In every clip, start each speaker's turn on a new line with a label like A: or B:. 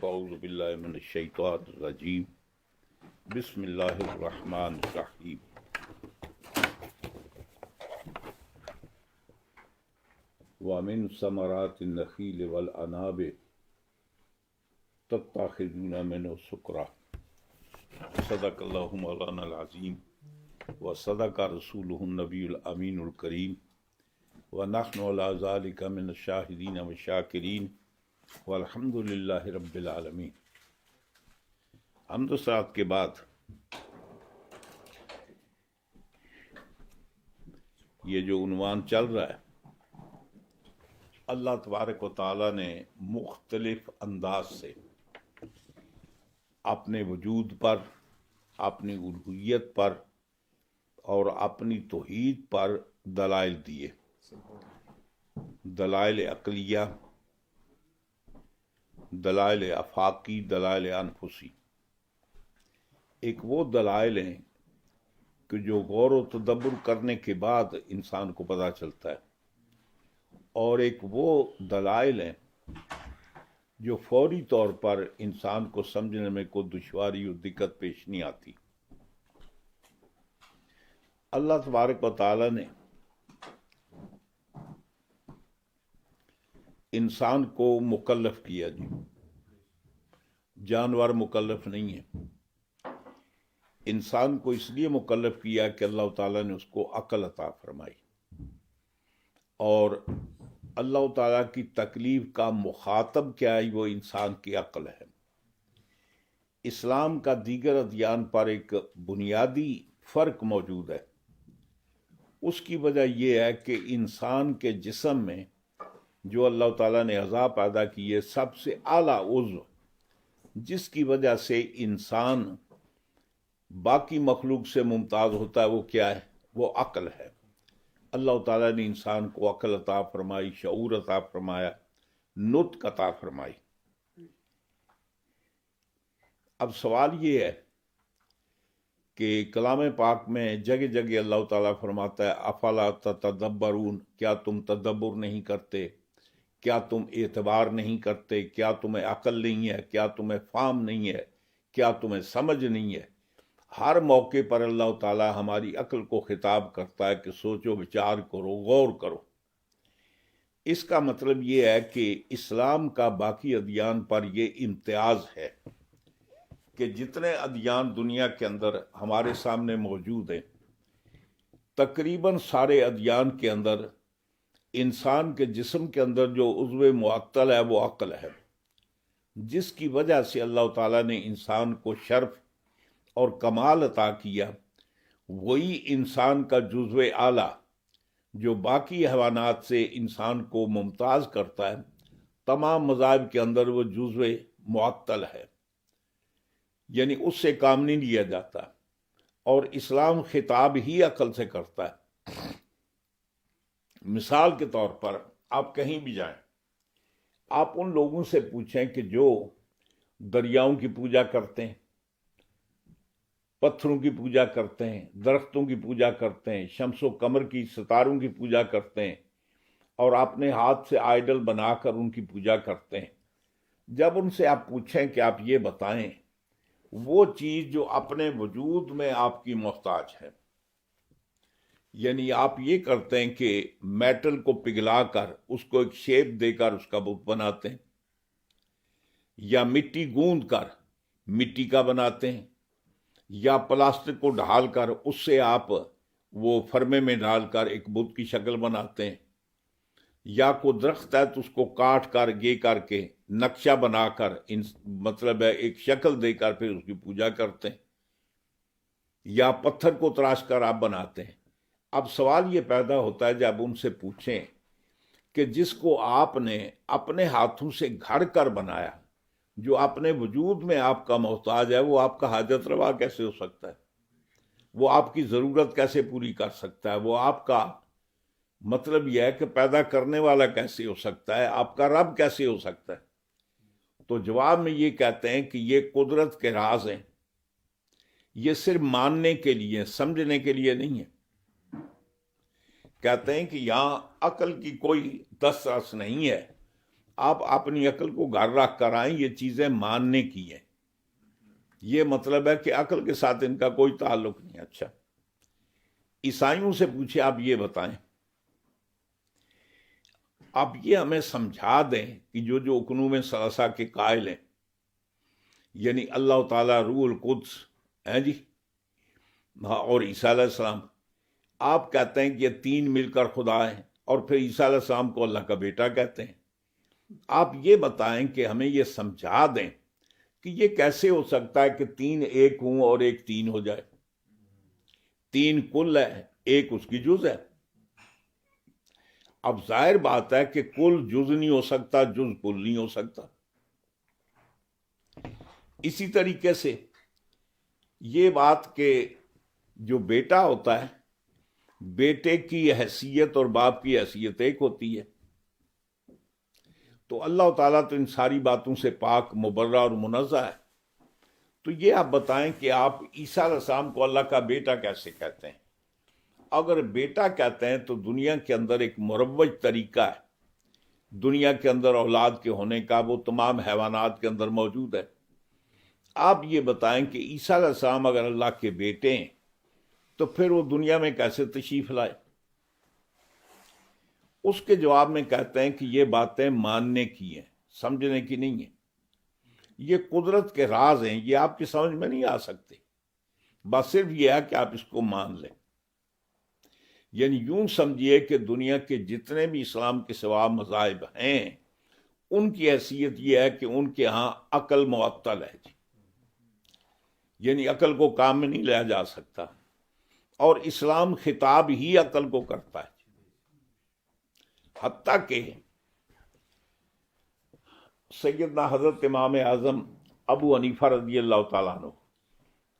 A: فاعوذ باللہ من الشیطان الرجیم بسم اللہ الرحمن الرحیم ومن ثمرات النخیل والعناب تتخذون منه سکرا صدق اللہ مولانا العظیم وصدق رسولہ النبی الامین الکریم ونحن علی ذلک من الشاہدین والشاکرین والحمد للہ رب العالمین۔ حمد و ثناء کے بعد یہ جو عنوان چل رہا ہے، اللہ تبارک و تعالیٰ نے مختلف انداز سے اپنے وجود پر، اپنی الوہیت پر اور اپنی توحید پر دلائل دیے، دلائل عقلیہ، دلائل آفاقی، دلائل انفسی۔ ایک وہ دلائل ہیں کہ جو غور و تدبر کرنے کے بعد انسان کو پتہ چلتا ہے، اور ایک وہ دلائل ہیں جو فوری طور پر انسان کو سمجھنے میں کوئی دشواری اور دقت پیش نہیں آتی۔ اللہ تبارک و تعالیٰ نے انسان کو مکلف کیا، جانور مکلف نہیں ہے۔ انسان کو اس لیے مکلف کیا کہ اللہ تعالیٰ نے اس کو عقل عطا فرمائی، اور اللہ تعالیٰ کی تکلیف کا مخاطب کیا ہے؟ وہ انسان کی عقل ہے۔ اسلام کا دیگر ادیان پر ایک بنیادی فرق موجود ہے۔ اس کی وجہ یہ ہے کہ انسان کے جسم میں جو اللہ تعالیٰ نے اعضاء پیدا کیے، سب سے اعلیٰ عضو جس کی وجہ سے انسان باقی مخلوق سے ممتاز ہوتا ہے، وہ کیا ہے؟ وہ عقل ہے۔ اللہ تعالیٰ نے انسان کو عقل عطا فرمائی، شعور عطا فرمایا، نطق عطا فرمائی۔ اب سوال یہ ہے کہ کلام پاک میں جگہ جگہ اللہ تعالیٰ فرماتا ہے افلا تتدبرون، کیا تم تدبر نہیں کرتے؟ کیا تم اعتبار نہیں کرتے؟ کیا تمہیں عقل نہیں ہے؟ کیا تمہیں فہم نہیں ہے؟ کیا تمہیں سمجھ نہیں ہے؟ ہر موقع پر اللہ تعالیٰ ہماری عقل کو خطاب کرتا ہے کہ سوچو، وچار کرو، غور کرو۔ اس کا مطلب یہ ہے کہ اسلام کا باقی ادیان پر یہ امتیاز ہے کہ جتنے ادیان دنیا کے اندر ہمارے سامنے موجود ہیں، تقریباً سارے ادیان کے اندر انسان کے جسم کے اندر جو عضو معطل ہے وہ عقل ہے، جس کی وجہ سے اللہ تعالیٰ نے انسان کو شرف اور کمال عطا کیا۔ وہی انسان کا جزو اعلیٰ جو باقی حیوانات سے انسان کو ممتاز کرتا ہے، تمام مذاہب کے اندر وہ جزو معطل ہے، یعنی اس سے کام نہیں لیا جاتا، اور اسلام خطاب ہی عقل سے کرتا ہے۔ مثال کے طور پر آپ کہیں بھی جائیں، آپ ان لوگوں سے پوچھیں کہ جو دریاؤں کی پوجا کرتے ہیں، پتھروں کی پوجا کرتے ہیں، درختوں کی پوجا کرتے ہیں، شمس و قمر کی، ستاروں کی پوجا کرتے ہیں، اور اپنے ہاتھ سے آئیڈل بنا کر ان کی پوجا کرتے ہیں، جب ان سے آپ پوچھیں کہ آپ یہ بتائیں وہ چیز جو اپنے وجود میں آپ کی محتاج ہے، یعنی آپ یہ کرتے ہیں کہ میٹل کو پگھلا کر اس کو ایک شیپ دے کر اس کا بت بناتے ہیں، یا مٹی گوندھ کر مٹی کا بناتے ہیں، یا پلاسٹک کو ڈھال کر اس سے آپ وہ فرمے میں ڈال کر ایک بت کی شکل بناتے ہیں، یا کوئی درخت ہے تو اس کو کاٹ کر یہ کر کے نقشہ بنا کر مطلب ہے ایک شکل دے کر پھر اس کی پوجا کرتے ہیں، یا پتھر کو تراش کر آپ بناتے ہیں۔ اب سوال یہ پیدا ہوتا ہے جب ان سے پوچھیں کہ جس کو آپ نے اپنے ہاتھوں سے گھڑ کر بنایا، جو اپنے وجود میں آپ کا محتاج ہے، وہ آپ کا حاجت روا کیسے ہو سکتا ہے؟ وہ آپ کی ضرورت کیسے پوری کر سکتا ہے؟ وہ آپ کا مطلب یہ ہے کہ پیدا کرنے والا کیسے ہو سکتا ہے؟ آپ کا رب کیسے ہو سکتا ہے؟ تو جواب میں یہ کہتے ہیں کہ یہ قدرت کے راز ہیں، یہ صرف ماننے کے لیے، سمجھنے کے لیے نہیں ہے۔ کہتے ہیں کہ یہاں عقل کی کوئی دسترس نہیں ہے، آپ اپنی عقل کو گھر رکھ کر آئیں، یہ چیزیں ماننے کی ہیں، یہ مطلب ہے کہ عقل کے ساتھ ان کا کوئی تعلق نہیں۔ اچھا، عیسائیوں سے پوچھے آپ یہ بتائیں، آپ یہ ہمیں سمجھا دیں کہ جو اقنوم ثلاثہ کے قائل ہیں، یعنی اللہ تعالیٰ، روح القدس ہیں جی، اور عیسیٰ علیہ السلام، آپ کہتے ہیں کہ یہ تین مل کر خدا ہیں، اور پھر عیسیٰ علیہ السلام کو اللہ کا بیٹا کہتے ہیں۔ آپ یہ بتائیں کہ ہمیں یہ سمجھا دیں کہ یہ کیسے ہو سکتا ہے کہ تین ایک ہوں اور ایک تین ہو جائے؟ تین کل ہے، ایک اس کی جز ہے۔ اب ظاہر بات ہے کہ کل جز نہیں ہو سکتا، جز کل نہیں ہو سکتا۔ اسی طریقے سے یہ بات کہ جو بیٹا ہوتا ہے، بیٹے کی حیثیت اور باپ کی حیثیت ایک ہوتی ہے، تو اللہ تعالیٰ تو ان ساری باتوں سے پاک، مبرہ اور منزہ ہے۔ تو یہ آپ بتائیں کہ آپ عیسیٰ علیہ السلام کو اللہ کا بیٹا کیسے کہتے ہیں؟ اگر بیٹا کہتے ہیں تو دنیا کے اندر ایک مروج طریقہ ہے دنیا کے اندر اولاد کے ہونے کا، وہ تمام حیوانات کے اندر موجود ہے۔ آپ یہ بتائیں کہ عیسیٰ علیہ السلام اگر اللہ کے بیٹے ہیں تو پھر وہ دنیا میں کیسے تشریف لائے؟ اس کے جواب میں کہتے ہیں کہ یہ باتیں ماننے کی ہیں، سمجھنے کی نہیں ہیں۔ یہ قدرت کے راز ہیں، یہ آپ کی سمجھ میں نہیں آ سکتے، بس صرف یہ ہے کہ آپ اس کو مان لیں۔ یعنی یوں سمجھیے کہ دنیا کے جتنے بھی اسلام کے سوا مذاہب ہیں، ان کی حیثیت یہ ہے کہ ان کے ہاں عقل معطل ہے جی، یعنی عقل کو کام میں نہیں لیا جا سکتا، اور اسلام خطاب ہی عقل کو کرتا ہے۔ حتیٰ کہ سیدنا حضرت امام اعظم ابو حنیفہ رضی اللہ تعالیٰ عنہ،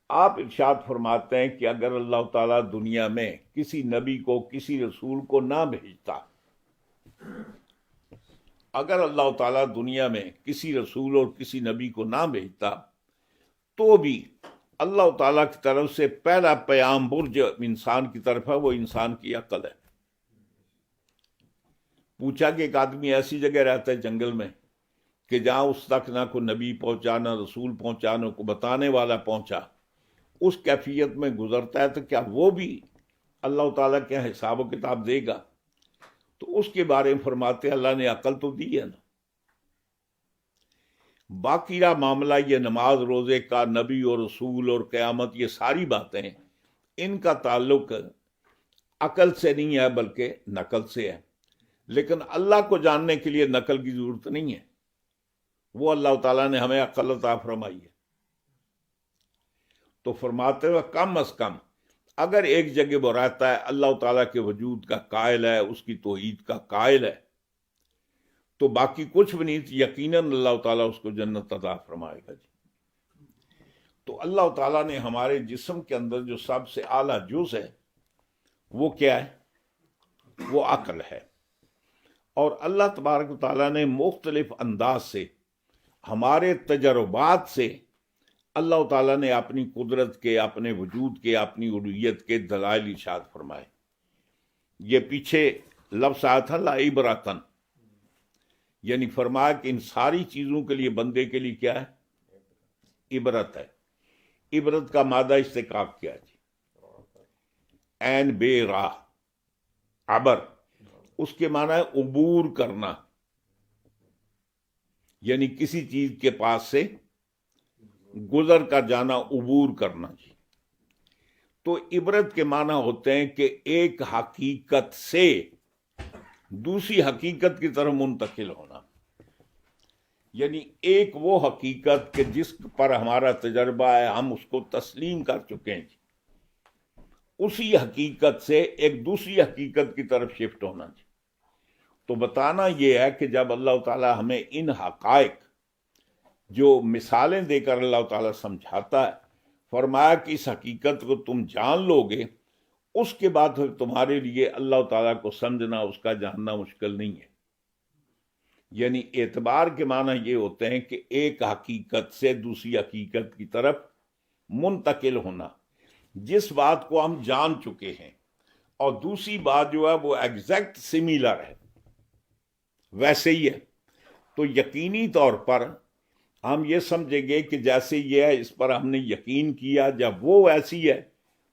A: آپ ارشاد فرماتے ہیں کہ اگر اللہ تعالیٰ دنیا میں کسی نبی کو، کسی رسول کو نہ بھیجتا، اگر اللہ تعالیٰ دنیا میں کسی رسول اور کسی نبی کو نہ بھیجتا، تو بھی اللہ تعالیٰ کی طرف سے پہلا پیام برج انسان کی طرف ہے، وہ انسان کی عقل ہے۔ پوچھا کہ ایک آدمی ایسی جگہ رہتا ہے جنگل میں کہ جہاں اس تک نہ کوئی نبی پہنچا، نہ رسول پہنچا، نہ کوئی بتانے والا پہنچا، اس کیفیت میں گزرتا ہے، تو کیا وہ بھی اللہ تعالیٰ کے حساب و کتاب دے گا؟ تو اس کے بارے میں فرماتے ہیں اللہ نے عقل تو دی ہے نا، باقی رہا معاملہ یہ نماز روزے کا، نبی اور رسول اور قیامت، یہ ساری باتیں ان کا تعلق عقل سے نہیں ہے بلکہ نقل سے ہے۔ لیکن اللہ کو جاننے کے لیے نقل کی ضرورت نہیں ہے، وہ اللہ تعالیٰ نے ہمیں عقل عطا فرمائی ہے۔ تو فرماتے ہوئے کم از کم اگر ایک جگہ وہ رہتا ہے، اللہ تعالیٰ کے وجود کا قائل ہے، اس کی توحید کا قائل ہے، تو باقی کچھ بھی نہیں، یقیناً اللہ تعالیٰ اس کو جنت عطا فرمائے گا جی۔ تو اللہ تعالیٰ نے ہمارے جسم کے اندر جو سب سے اعلیٰ جز ہے وہ کیا ہے؟ وہ عقل ہے۔ اور اللہ تبارک و تعالیٰ نے مختلف انداز سے ہمارے تجربات سے اللہ تعالیٰ نے اپنی قدرت کے، اپنے وجود کے، اپنی الوہیت کے دلائل ارشاد فرمائے۔ یہ پیچھے لفظ آیا تھا لعبرۃ، یعنی فرمایا کہ ان ساری چیزوں کے لیے بندے کے لیے کیا ہے؟ عبرت ہے۔ عبرت کا مادہ اشتقاق کیا جی؟ عین بے راہ، عبر، اس کے معنی ہے عبور کرنا، یعنی کسی چیز کے پاس سے گزر کر جانا، عبور کرنا جی۔ تو عبرت کے معنی ہوتے ہیں کہ ایک حقیقت سے دوسری حقیقت کی طرف منتقل ہونا، یعنی ایک وہ حقیقت کہ جس پر ہمارا تجربہ ہے، ہم اس کو تسلیم کر چکے ہیں جی، اسی حقیقت سے ایک دوسری حقیقت کی طرف شفٹ ہونا جی۔ تو بتانا یہ ہے کہ جب اللہ تعالیٰ ہمیں ان حقائق جو مثالیں دے کر اللہ تعالیٰ سمجھاتا ہے، فرمایا کہ اس حقیقت کو تم جان لو گے، اس کے بعد پھر تمہارے لیے اللہ تعالیٰ کو سمجھنا، اس کا جاننا مشکل نہیں ہے۔ یعنی اعتبار کے معنی یہ ہوتے ہیں کہ ایک حقیقت سے دوسری حقیقت کی طرف منتقل ہونا، جس بات کو ہم جان چکے ہیں، اور دوسری بات جو ہے وہ ایگزیکٹ سمیلر ہے، ویسے ہی ہے۔ تو یقینی طور پر ہم یہ سمجھیں گے کہ جیسے یہ ہے اس پر ہم نے یقین کیا، جب وہ ایسی ہے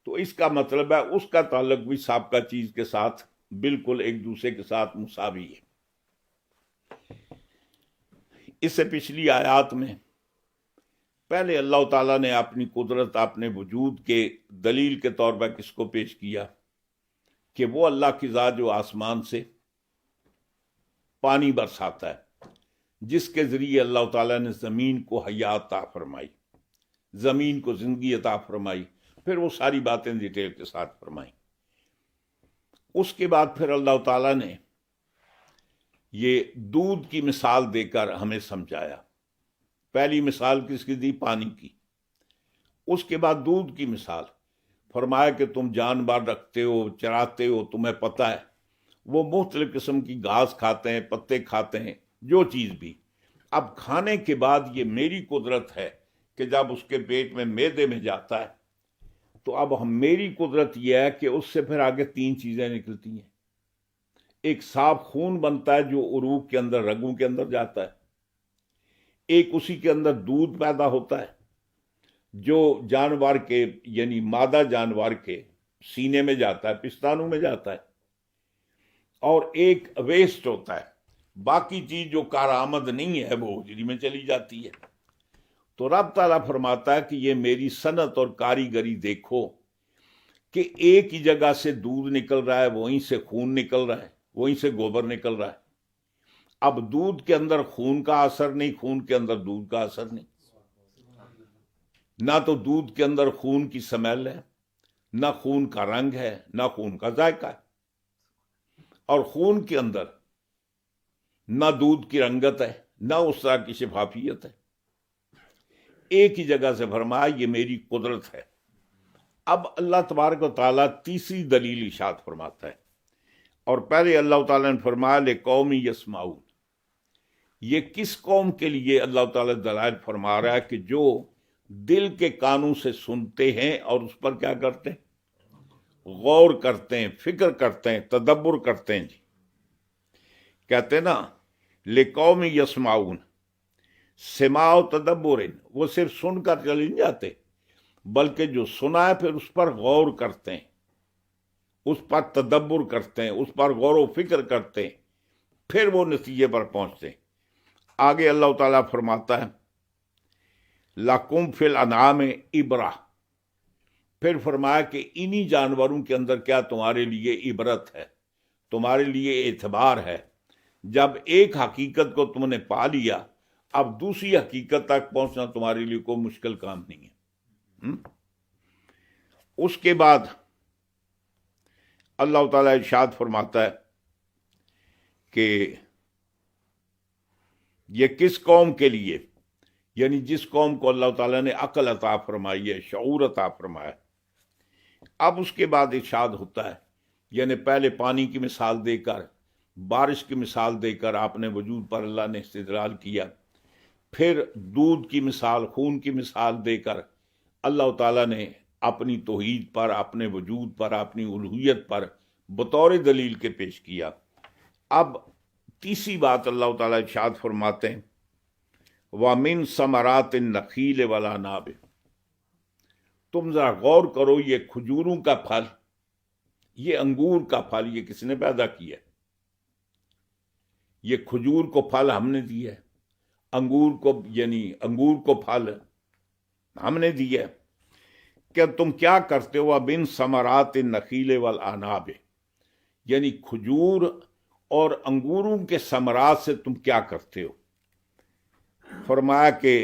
A: تو اس کا مطلب ہے اس کا تعلق بھی سابقہ چیز کے ساتھ بالکل ایک دوسرے کے ساتھ مساوی ہے۔ اس سے پچھلی آیات میں پہلے اللہ تعالیٰ نے اپنی قدرت، اپنے وجود کے دلیل کے طور پر کس کو پیش کیا کہ وہ اللہ کی ذات جو آسمان سے پانی برساتا ہے، جس کے ذریعے اللہ تعالیٰ نے زمین کو حیات عطا فرمائی، زمین کو زندگی عطا فرمائی، پھر وہ ساری باتیں ڈیٹیل کے ساتھ فرمائی۔ اس کے بعد پھر اللہ تعالیٰ نے یہ دودھ کی مثال دے کر ہمیں سمجھایا۔ پہلی مثال کس کی دی؟ پانی کی۔ اس کے بعد دودھ کی مثال فرمایا کہ تم جانور رکھتے ہو، چراتے ہو، تمہیں پتہ ہے وہ مختلف قسم کی گھاس کھاتے ہیں، پتے کھاتے ہیں، جو چیز بھی۔ اب کھانے کے بعد یہ میری قدرت ہے کہ جب اس کے پیٹ میں معدے میں جاتا ہے تو اب میری قدرت یہ ہے کہ اس سے پھر آگے تین چیزیں نکلتی ہیں۔ ایک صاف خون بنتا ہے جو عروق کے اندر، رگوں کے اندر جاتا ہے۔ ایک اسی کے اندر دودھ پیدا ہوتا ہے جو جانور کے یعنی مادہ جانور کے سینے میں جاتا ہے، پستانوں میں جاتا ہے۔ اور ایک ویسٹ ہوتا ہے، باقی چیز جو کارآمد نہیں ہے وہ ہوجری میں چلی جاتی ہے۔ تو رب تعالیٰ فرماتا ہے کہ یہ میری صنعت اور کاریگری دیکھو کہ ایک ہی جگہ سے دودھ نکل رہا ہے، وہیں سے خون نکل رہا ہے، وہیں سے گوبر نکل رہا ہے۔ اب دودھ کے اندر خون کا اثر نہیں، خون کے اندر دودھ کا اثر نہیں، نہ تو دودھ کے اندر خون کی سمیل ہے، نہ خون کا رنگ ہے، نہ خون کا ذائقہ ہے، اور خون کے اندر نہ دودھ کی رنگت ہے، نہ اس طرح کی شفافیت ہے۔ ایک ہی جگہ سے فرمایا یہ میری قدرت ہے۔ اب اللہ تبارک و تعالیٰ تیسری دلیل ارشاد فرماتا ہے، اور پہلے اللہ تعالیٰ نے فرمایا لِقَوْمٍ يَسْمَعُونَ۔ یہ کس قوم کے لیے اللہ تعالیٰ دلائل فرما رہا ہے کہ جو دل کے کانوں سے سنتے ہیں اور اس پر کیا کرتے ہیں؟ غور کرتے ہیں، فکر کرتے ہیں، تدبر کرتے ہیں۔ جی کہتے ہیں نا لِقَوْمٍ يَسْمَعُونَ، سماع و تدبر، وہ صرف سن کر چلے نہیں جاتے بلکہ جو سنا ہے پھر اس پر غور کرتے ہیں، اس پر تدبر کرتے ہیں، اس پر غور و فکر کرتے ہیں، پھر وہ نتیجے پر پہنچتے ہیں۔ آگے اللہ تعالیٰ فرماتا ہے لَکُمْ فِی الْأَنْعَامِ عِبْرَۃٌ، پھر فرمایا کہ انہی جانوروں کے اندر کیا تمہارے لیے عبرت ہے، تمہارے لیے اعتبار ہے۔ جب ایک حقیقت کو تم نے پا لیا، اب دوسری حقیقت تک پہنچنا تمہارے لیے کوئی مشکل کام نہیں ہے۔ اس کے بعد اللہ تعالیٰ ارشاد فرماتا ہے کہ یہ کس قوم کے لیے، یعنی جس قوم کو اللہ تعالیٰ نے عقل عطا فرمائی ہے، شعور عطا فرمایا ہے۔ اب اس کے بعد ارشاد ہوتا ہے، یعنی پہلے پانی کی مثال دے کر، بارش کی مثال دے کر آپ نے وجود پر اللہ نے استدلال کیا، پھر دودھ کی مثال، خون کی مثال دے کر اللہ تعالیٰ نے اپنی توحید پر، اپنے وجود پر، اپنی الوہیت پر بطور دلیل کے پیش کیا۔ اب تیسری بات اللہ تعالیٰ ارشاد فرماتے ہیں وَمِن ثَمَرَاتِ النَّخِيلِ وَالْأَعْنَابِ، تم ذرا غور کرو، یہ کھجوروں کا پھل، یہ انگور کا پھل، یہ کس نے پیدا کیا؟ یہ کھجور کو پھل ہم نے دیا ہے، انگور کو یعنی انگور کو پھل ہم نے دیا ہے۔ کہ تم کیا کرتے ہو؟ بن ثمرات النخیل والعناب، یعنی کھجور اور انگوروں کے ثمرات سے تم کیا کرتے ہو؟ فرمایا کہ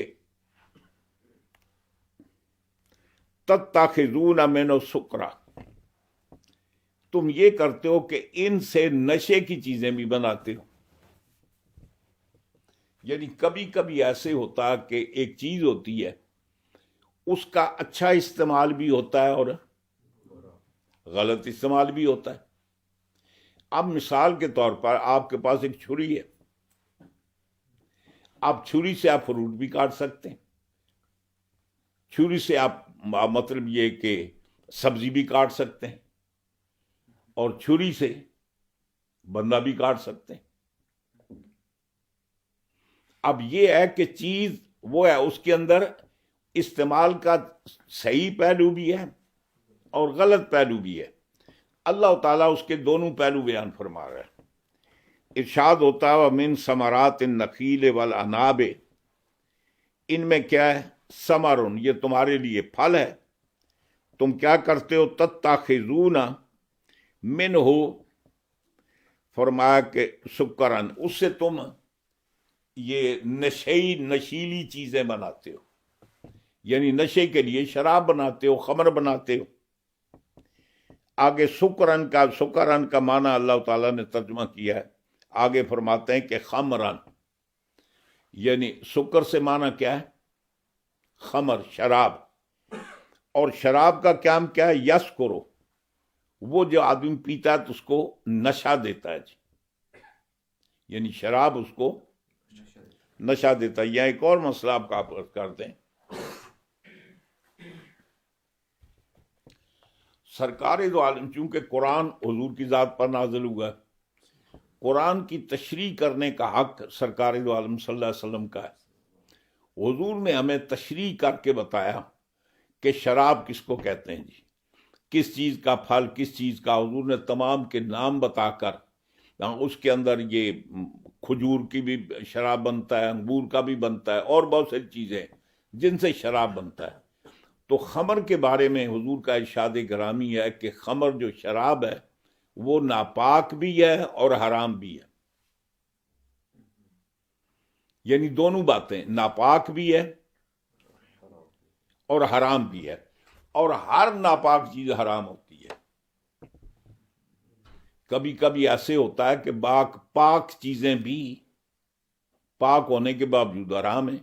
A: تتخذون منہ سکرا، تم یہ کرتے ہو کہ ان سے نشے کی چیزیں بھی بناتے ہو۔ یعنی کبھی کبھی ایسے ہوتا کہ ایک چیز ہوتی ہے، اس کا اچھا استعمال بھی ہوتا ہے اور غلط استعمال بھی ہوتا ہے۔ اب مثال کے طور پر آپ کے پاس ایک چھری ہے، آپ چھری سے آپ فروٹ بھی کاٹ سکتے ہیں، چھری سے آپ مطلب یہ کہ سبزی بھی کاٹ سکتے ہیں، اور چھری سے بندہ بھی کاٹ سکتے ہیں۔ اب یہ ہے کہ چیز وہ ہے، اس کے اندر استعمال کا صحیح پہلو بھی ہے اور غلط پہلو بھی ہے. اللہ تعالیٰ اس کے دونوں پہلو بیان فرما رہا ہے. ارشاد ہوتا ہے وَمِن ثمرات النخیل والعناب، ان میں کیا ہے؟ ثمرن، یہ تمہارے لیے پھل ہے. تم کیا کرتے ہو؟ تتخذون منہ، فرمایا کہ سکرن، اس سے تم یہ نشیلی چیزیں بناتے ہو، یعنی نشے کے لیے شراب بناتے ہو، خمر بناتے ہو. آگے سکرن کا معنی اللہ تعالیٰ نے ترجمہ کیا ہے. آگے فرماتے ہیں کہ خمرن، یعنی سکر سے معنی کیا ہے؟ خمر، شراب. اور شراب کا کیا ہے؟ یس کرو، وہ جو آدمی پیتا ہے تو اس کو نشہ دیتا ہے جی، یعنی شراب اس کو نشہ دیتا ہے. یا ایک اور مسئلہ آپ کا کرتے ہیں. سرکار دو عالم، چونکہ قرآن حضور کی ذات پر نازل ہوا ہے، قرآن کی تشریح کرنے کا حق سرکار دو عالم صلی اللہ علیہ وسلم کا ہے. حضور نے ہمیں تشریح کر کے بتایا کہ شراب کس کو کہتے ہیں جی، کس چیز کا پھل، کس چیز کا. حضور نے تمام کے نام بتا کر، اس کے اندر یہ کھجور کی بھی شراب بنتا ہے، انگور کا بھی بنتا ہے، اور بہت ساری چیزیں جن سے شراب بنتا ہے. تو خمر کے بارے میں حضور کا ارشاد گرامی ہے کہ خمر جو شراب ہے وہ ناپاک بھی ہے اور حرام بھی ہے. یعنی دونوں باتیں، ناپاک بھی ہے اور حرام بھی ہے. اور ہر ناپاک چیز حرام ہوتی ہے. کبھی کبھی ایسے ہوتا ہے کہ پاک چیزیں بھی پاک ہونے کے باوجود حرام ہے.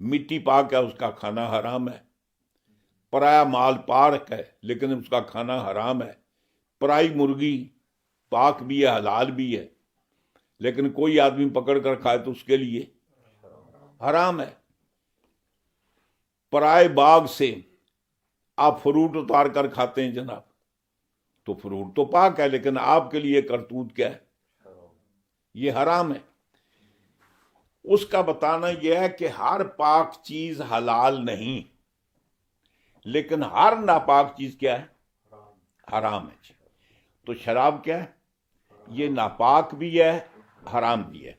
A: مٹی پاک ہے، اس کا کھانا حرام ہے. پرایا مال پاک ہے لیکن اس کا کھانا حرام ہے. پرائی مرغی پاک بھی ہے، حلال بھی ہے، لیکن کوئی آدمی پکڑ کر کھائے تو اس کے لیے حرام ہے. پرائے باغ سے آپ فروٹ اتار کر کھاتے ہیں جناب، تو فروٹ تو پاک ہے لیکن آپ کے لیے کرتوت کیا ہے؟ یہ حرام ہے. اس کا بتانا یہ ہے کہ ہر پاک چیز حلال نہیں، لیکن ہر ناپاک چیز کیا ہے؟ حرام ہے. تو شراب کیا ہے؟ یہ ناپاک بھی ہے، حرام بھی ہے.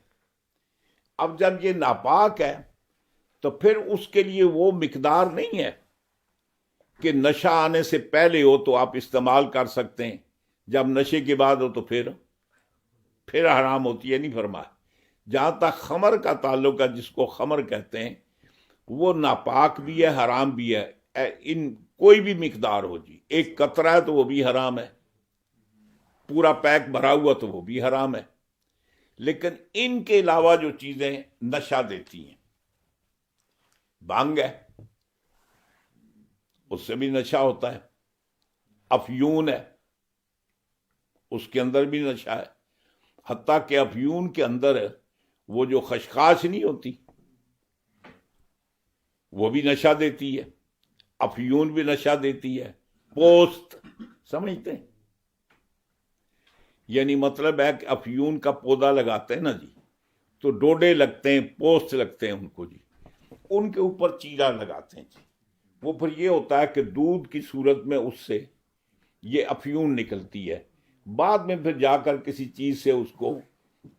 A: اب جب یہ ناپاک ہے تو پھر اس کے لیے وہ مقدار نہیں ہے کہ نشہ آنے سے پہلے ہو تو آپ استعمال کر سکتے ہیں، جب نشے کے بعد ہو تو پھر حرام ہوتی ہے. نہیں فرمایا. جہاں تک خمر کا تعلق ہے، جس کو خمر کہتے ہیں، وہ ناپاک بھی ہے، حرام بھی ہے. ان کوئی بھی مقدار ہو جی، ایک قطرہ ہے تو وہ بھی حرام ہے، پورا پیک بھرا ہوا تو وہ بھی حرام ہے. لیکن ان کے علاوہ جو چیزیں نشہ دیتی ہیں، بھنگ ہے، اس سے بھی نشہ ہوتا ہے. افیون ہے، اس کے اندر بھی نشہ ہے. حتیٰ کہ افیون کے اندر وہ جو خشخاش نہیں ہوتی وہ بھی نشہ دیتی ہے. افیون بھی نشہ دیتی ہے. پوست سمجھتے ہیں؟ یعنی مطلب ہے کہ افیون کا پودا لگاتے ہیں نا جی، تو ڈوڈے لگتے ہیں، پوست لگتے ہیں ان کو جی، ان کے اوپر چیرا لگاتے ہیں جی. وہ پھر یہ ہوتا ہے کہ دودھ کی صورت میں اس سے یہ افیون نکلتی ہے. بعد میں پھر جا کر کسی چیز سے اس کو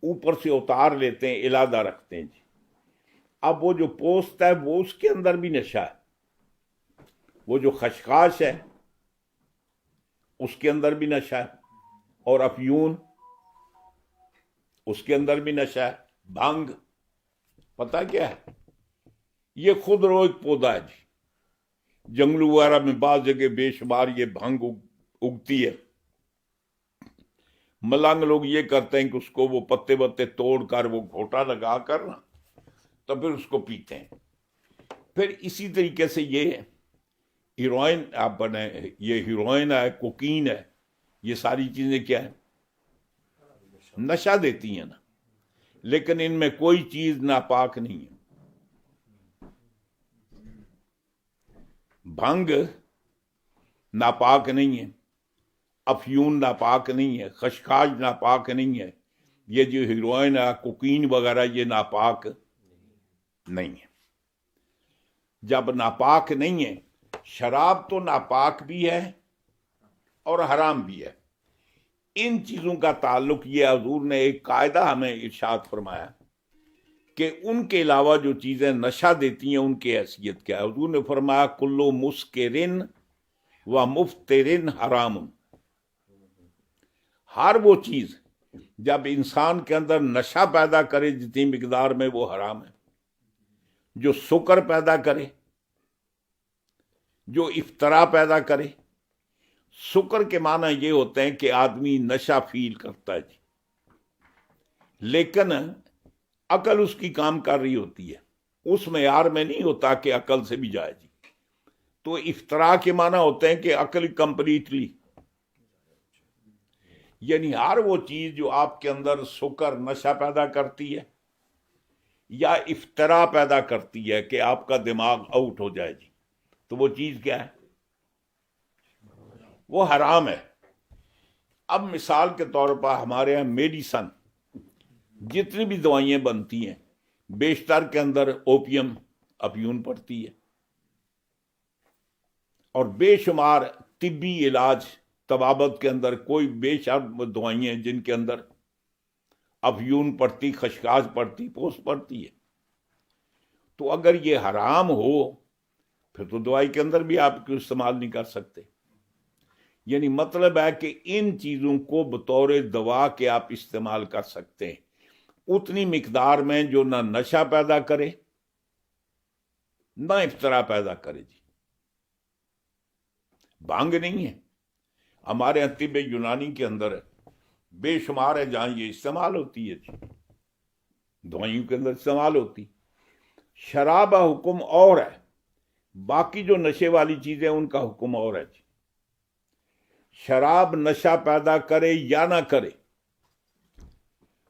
A: اوپر سے اتار لیتے ہیں، علادہ رکھتے ہیں جی. اب وہ جو پوست ہے وہ اس کے اندر بھی نشہ ہے، وہ جو خشخاش ہے اس کے اندر بھی نشہ ہے، اور افیون اس کے اندر بھی نشہ ہے. بھنگ پتہ کیا ہے؟ یہ خود رو ایک پودا ہے جی. جنگلوں وغیرہ میں بعض جگہ بے شمار یہ بھنگ اگتی ہے. ملنگ لوگ یہ کرتے ہیں کہ اس کو وہ پتے توڑ کر وہ گھوٹا لگا کر نا تو پھر اس کو پیتے ہیں. پھر اسی طریقے سے یہ ہیروئن آپ بنے، یہ ہیروئن ہے، کوکین ہے، یہ ساری چیزیں کیا ہیں؟ نشہ دیتی ہیں نا، لیکن ان میں کوئی چیز ناپاک نہیں ہے. بھنگ ناپاک نہیں ہے، افیون ناپاک نہیں ہے، خشخاش ناپاک نہیں ہے. یہ جو ہیروئن ہے، کوکین وغیرہ، یہ ناپاک نہیں ہے. جب ناپاک نہیں ہے، شراب تو ناپاک بھی ہے اور حرام بھی ہے. ان چیزوں کا تعلق یہ حضور نے ایک قاعدہ ہمیں ارشاد فرمایا کہ ان کے علاوہ جو چیزیں نشہ دیتی ہیں ان کی حیثیت کیا ہے. حضور نے فرمایا کلو مسکرن و مفترن حرام. ہر وہ چیز جب انسان کے اندر نشہ پیدا کرے جتنی مقدار میں وہ حرام ہے. جو سکر پیدا کرے، جو افطرا پیدا کرے. سکر کے معنی یہ ہوتے ہیں کہ آدمی نشہ فیل کرتا ہے جی، لیکن عقل اس کی کام کر رہی ہوتی ہے، اس معیار میں نہیں ہوتا کہ عقل سے بھی جائے جی. تو افطرا کے معنی ہوتے ہیں کہ عقل کمپلیٹلی، یعنی ہر وہ چیز جو آپ کے اندر سکر نشہ پیدا کرتی ہے یا افطرا پیدا کرتی ہے کہ آپ کا دماغ آؤٹ ہو جائے جی، تو وہ چیز کیا ہے؟ وہ حرام ہے. اب مثال کے طور پر ہمارے یہاں میڈیسن جتنی بھی دوائیں بنتی ہیں بیشتر کے اندر اوپیم افیون پڑتی ہے، اور بے شمار طبی علاج طبابت کے اندر کوئی بے شمار دوائیں ہیں جن کے اندر افیون پڑتی، خشخاش پڑتی، پوست پڑتی ہے. تو اگر یہ حرام ہو پھر تو دوائی کے اندر بھی آپ کو استعمال نہیں کر سکتے. یعنی مطلب ہے کہ ان چیزوں کو بطور دوا کے آپ استعمال کر سکتے ہیں اتنی مقدار میں جو نہ نشہ پیدا کرے نہ افطرا پیدا کرے جی. بھانگ نہیں ہے، ہمارے یہاں طب یونانی کے اندر بے شمار ہے جہاں یہ استعمال ہوتی ہے جی، دوائیوں کے اندر استعمال ہوتی. شراب کا حکم اور ہے، باقی جو نشے والی چیزیں ان کا حکم اور ہے جی. شراب نشہ پیدا کرے یا نہ کرے،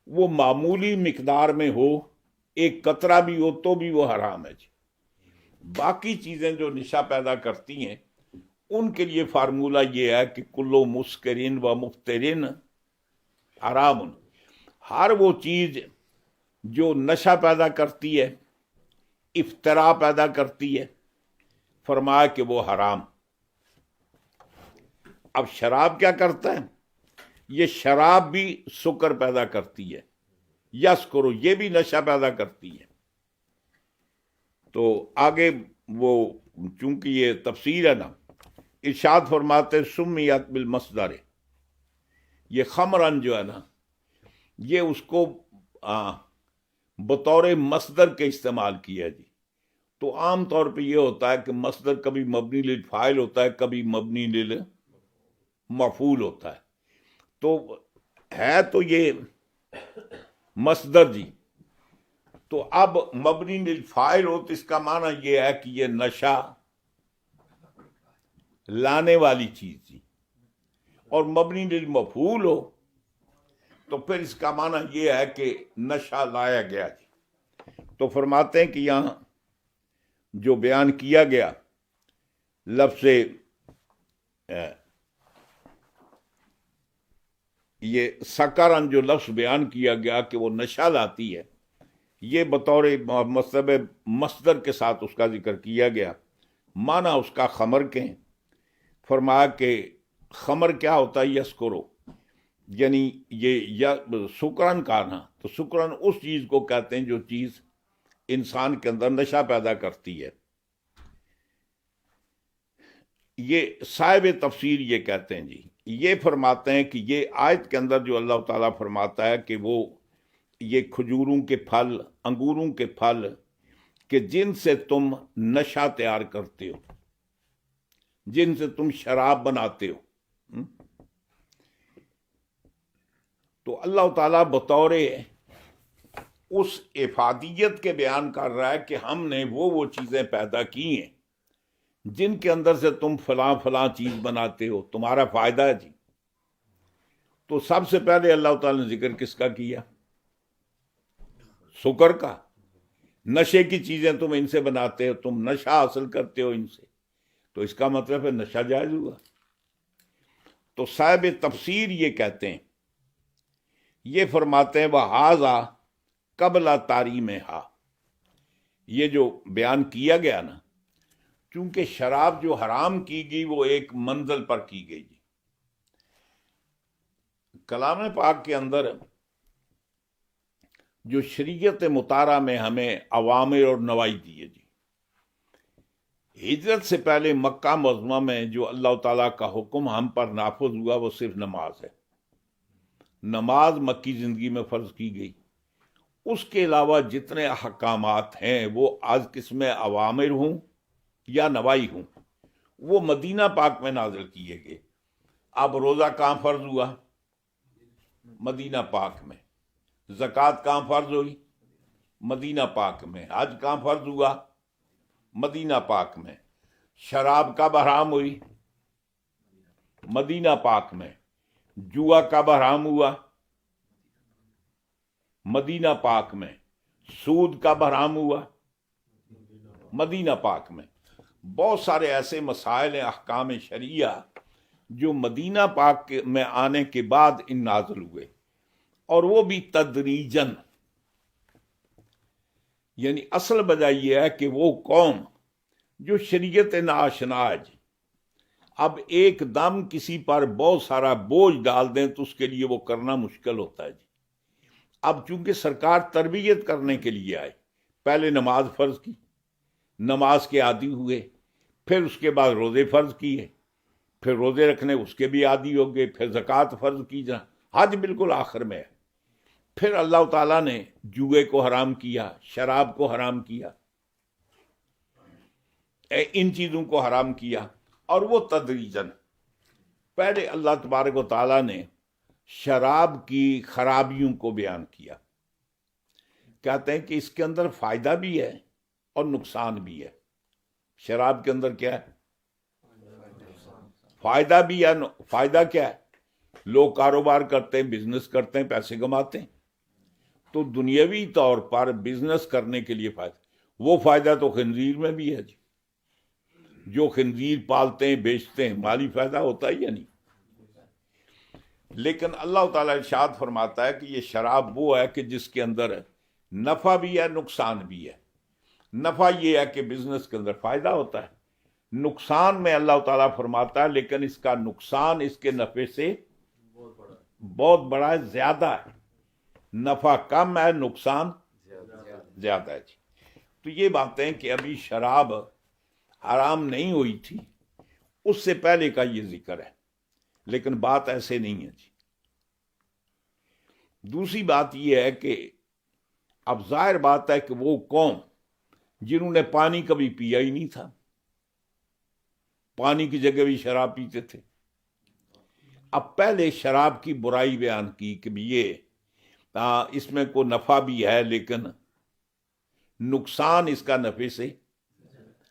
A: وہ معمولی مقدار میں ہو، ایک قطرہ بھی ہو تو بھی وہ حرام ہے جی. باقی چیزیں جو نشہ پیدا کرتی ہیں ان کے لیے فارمولہ یہ ہے کہ کلو مسکرین و مفترین حرام. ہر وہ چیز جو نشہ پیدا کرتی ہے، افطرا پیدا کرتی ہے، فرمایا کہ وہ حرام. اب شراب کیا کرتا ہے؟ یہ شراب بھی سکر پیدا کرتی ہے، یس کرو، یہ بھی نشہ پیدا کرتی ہے. تو آگے وہ چونکہ یہ تفسیر ہے نا، ارشاد فرماتے سمیت بالمصدر، یہ خمرن جو ہے نا یہ اس کو بطور مصدر کے استعمال کیا جی. تو عام طور پہ یہ ہوتا ہے کہ مصدر کبھی مبنی للفاعل ہوتا ہے، کبھی مبنی للمفعول ہوتا ہے. تو ہے تو یہ مصدر جی، تو اب مبنی للفاعل ہو تو اس کا معنی یہ ہے کہ یہ نشہ لانے والی چیز جی، اور مبنی للمفعول ہو تو پھر اس کا معنی یہ ہے کہ نشہ لایا گیا جی. تو فرماتے ہیں کہ یہاں جو بیان کیا گیا لفظ یہ سکرن جو لفظ بیان کیا گیا کہ وہ نشہ لاتی ہے، یہ بطور مصدر کے ساتھ اس کا ذکر کیا گیا. معنی اس کا خمر کے ہیں. فرمایا کہ خمر کیا ہوتا ہے؟ یسکرو، یعنی یہ سکرن کا نا، تو سکرن اس چیز کو کہتے ہیں جو چیز انسان کے اندر نشہ پیدا کرتی ہے. یہ صاحب تفسیر یہ کہتے ہیں جی، یہ فرماتے ہیں کہ یہ آیت کے اندر جو اللہ تعالیٰ فرماتا ہے کہ وہ یہ کھجوروں کے پھل، انگوروں کے پھل کہ جن سے تم نشہ تیار کرتے ہو، جن سے تم شراب بناتے ہو، تو اللہ تعالیٰ بطور اس افادیت کے بیان کر رہا ہے کہ ہم نے وہ چیزیں پیدا کی ہیں جن کے اندر سے تم فلاں فلاں چیز بناتے ہو، تمہارا فائدہ ہے جی. تو سب سے پہلے اللہ تعالیٰ نے ذکر کس کا کیا؟ سکر کا. نشے کی چیزیں تم ان سے بناتے ہو، تم نشہ حاصل کرتے ہو ان سے، تو اس کا مطلب ہے نشہ جائز ہوا. تو صاحب تفسیر یہ کہتے ہیں، یہ فرماتے ہیں وَهَذَا قَبْلَ تَحْرِیمِهَا، یہ جو بیان کیا گیا نا، چونکہ شراب جو حرام کی گئی وہ ایک منزل پر کی گئی جی۔ کلام پاک کے اندر جو شریعت مطالعہ میں ہمیں اوامر اور نواہی دی ہے جی، ہجرت سے پہلے مکہ معظمہ میں جو اللہ تعالیٰ کا حکم ہم پر نافذ ہوا وہ صرف نماز ہے۔ نماز مکی زندگی میں فرض کی گئی، اس کے علاوہ جتنے احکامات ہیں وہ آج کس میں اوامر ہوں یا نواہی ہوں وہ مدینہ پاک میں نازل کیے گئے۔ اب روزہ کہاں فرض ہوا؟ مدینہ پاک میں۔ زکوٰۃ کہاں فرض ہوئی؟ مدینہ پاک میں۔ حج کہاں فرض ہوا؟ مدینہ پاک میں۔ شراب کب حرام ہوئی؟ مدینہ پاک میں۔ جوا کب حرام ہوا؟ مدینہ پاک میں۔ سود کب حرام ہوا؟ مدینہ پاک میں۔ بہت سارے ایسے مسائل ہیں احکام شرعیہ جو مدینہ پاک میں آنے کے بعد ان نازل ہوئے، اور وہ بھی تدریجن۔ یعنی اصل وجہ یہ ہے کہ وہ قوم جو شریعت ناآشنا ہے، اب ایک دم کسی پر بہت سارا بوجھ ڈال دیں تو اس کے لیے وہ کرنا مشکل ہوتا ہے جی۔ اب چونکہ سرکار تربیت کرنے کے لیے آئے، پہلے نماز فرض کی، نماز کے عادی ہوئے، پھر اس کے بعد روزے فرض کیے، پھر روزے رکھنے اس کے بھی عادی ہو گئے، پھر زکوٰۃ فرض کی جا، حج بالکل آخر میں ہے۔ پھر اللہ تعالیٰ نے جوئے کو حرام کیا، شراب کو حرام کیا، ان چیزوں کو حرام کیا، اور وہ تدریجن۔ پہلے اللہ تبارک و تعالیٰ نے شراب کی خرابیوں کو بیان کیا، کہتے ہیں کہ اس کے اندر فائدہ بھی ہے اور نقصان بھی ہے۔ شراب کے اندر کیا ہے؟ فائدہ بھی ہے۔ فائدہ کیا ہے؟ لوگ کاروبار کرتے ہیں، بزنس کرتے ہیں، پیسے کماتے ہیں، تو دنیاوی طور پر بزنس کرنے کے لیے فائدہ، وہ فائدہ تو خنزیر میں بھی ہے جی۔ جو خنزیر پالتے ہیں بیچتے ہیں، مالی فائدہ ہوتا ہے یا نہیں؟ لیکن اللہ تعالیٰ ارشاد فرماتا ہے کہ یہ شراب وہ ہے کہ جس کے اندر نفع بھی ہے، نقصان بھی ہے۔ نفع یہ ہے کہ بزنس کے اندر فائدہ ہوتا ہے، نقصان میں اللہ تعالیٰ فرماتا ہے لیکن اس کا نقصان اس کے نفع سے بہت بڑا ہے، زیادہ ہے۔ نفع کم ہے، نقصان زیادہ ہے جی۔ تو یہ باتیں کہ ابھی شراب حرام نہیں ہوئی تھی، اس سے پہلے کا یہ ذکر ہے، لیکن بات ایسے نہیں ہے جی۔ دوسری بات یہ ہے کہ اب ظاہر بات ہے کہ وہ قوم جنہوں نے پانی کبھی پیا ہی نہیں تھا، پانی کی جگہ بھی شراب پیتے تھے، اب پہلے شراب کی برائی بیان کی کہ یہ اس میں کوئی نفع بھی ہے لیکن نقصان اس کا نفع سے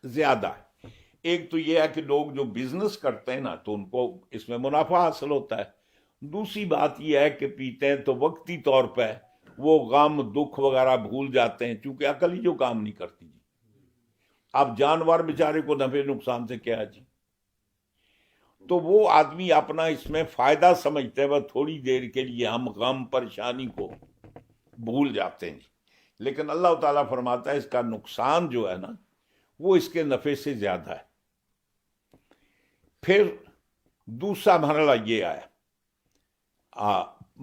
A: زیادہ ہے۔ ایک تو یہ ہے کہ لوگ جو بزنس کرتے ہیں نا تو ان کو اس میں منافع حاصل ہوتا ہے۔ دوسری بات یہ ہے کہ پیتے ہیں تو وقتی طور پہ وہ غم دکھ وغیرہ بھول جاتے ہیں، چونکہ عقل ہی جو کام نہیں کرتی جی۔ اب جانور بیچارے کو نفع نقصان سے کیا ہے جی؟ تو وہ آدمی اپنا اس میں فائدہ سمجھتے ہوئے تھوڑی دیر کے لیے ہم غم پریشانی کو بھول جاتے ہیں جی، لیکن اللہ تعالیٰ فرماتا ہے اس کا نقصان جو ہے نا وہ اس کے نفع سے زیادہ ہے۔ پھر دوسرا مرحلہ یہ آیا،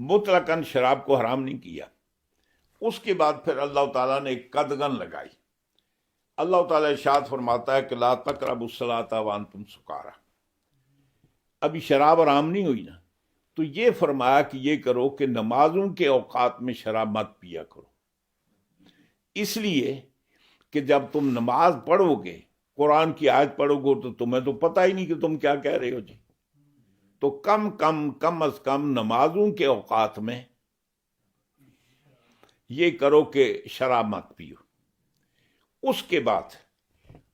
A: مطلقاً شراب کو حرام نہیں کیا، اس کے بعد پھر اللہ تعالیٰ نے ایک قدغن لگائی۔ اللہ تعالیٰ ارشاد فرماتا ہے کہ لا تقربوا الصلاۃ وانتم سکارى۔ ابھی شراب حرام نہیں ہوئی نا، تو یہ فرمایا کہ یہ کرو کہ نمازوں کے اوقات میں شراب مت پیا کرو، اس لیے کہ جب تم نماز پڑھو گے، قرآن کی آیت پڑھو گے تو تمہیں تو پتہ ہی نہیں کہ تم کیا کہہ رہے ہو جی۔ تو کم از کم نمازوں کے اوقات میں یہ کرو کہ شراب مت پیو۔ اس کے بعد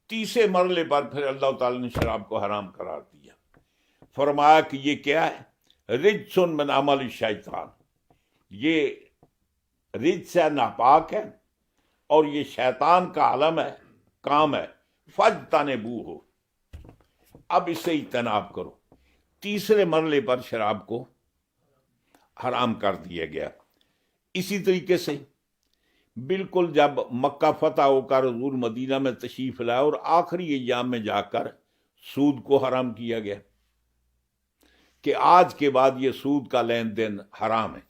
A: تیسرے مرحلے پر پھر اللہ تعالیٰ نے شراب کو حرام قرار دیا، فرمایا کہ یہ کیا ہے؟ رجس من عمل الشیطان، یہ رجس ہے، ناپاک ہے، اور یہ شیطان کا عالم ہے، کام ہے، فاجتنبوہ، اب اس سے اجتناب کرو۔ تیسرے مرحلے پر شراب کو حرام کر دیا گیا۔ اسی طریقے سے بالکل جب مکہ فتح ہو کر حضور مدینہ میں تشریف لائے اور آخری ایام میں جا کر سود کو حرام کیا گیا کہ آج کے بعد یہ سود کا لین دین حرام ہے.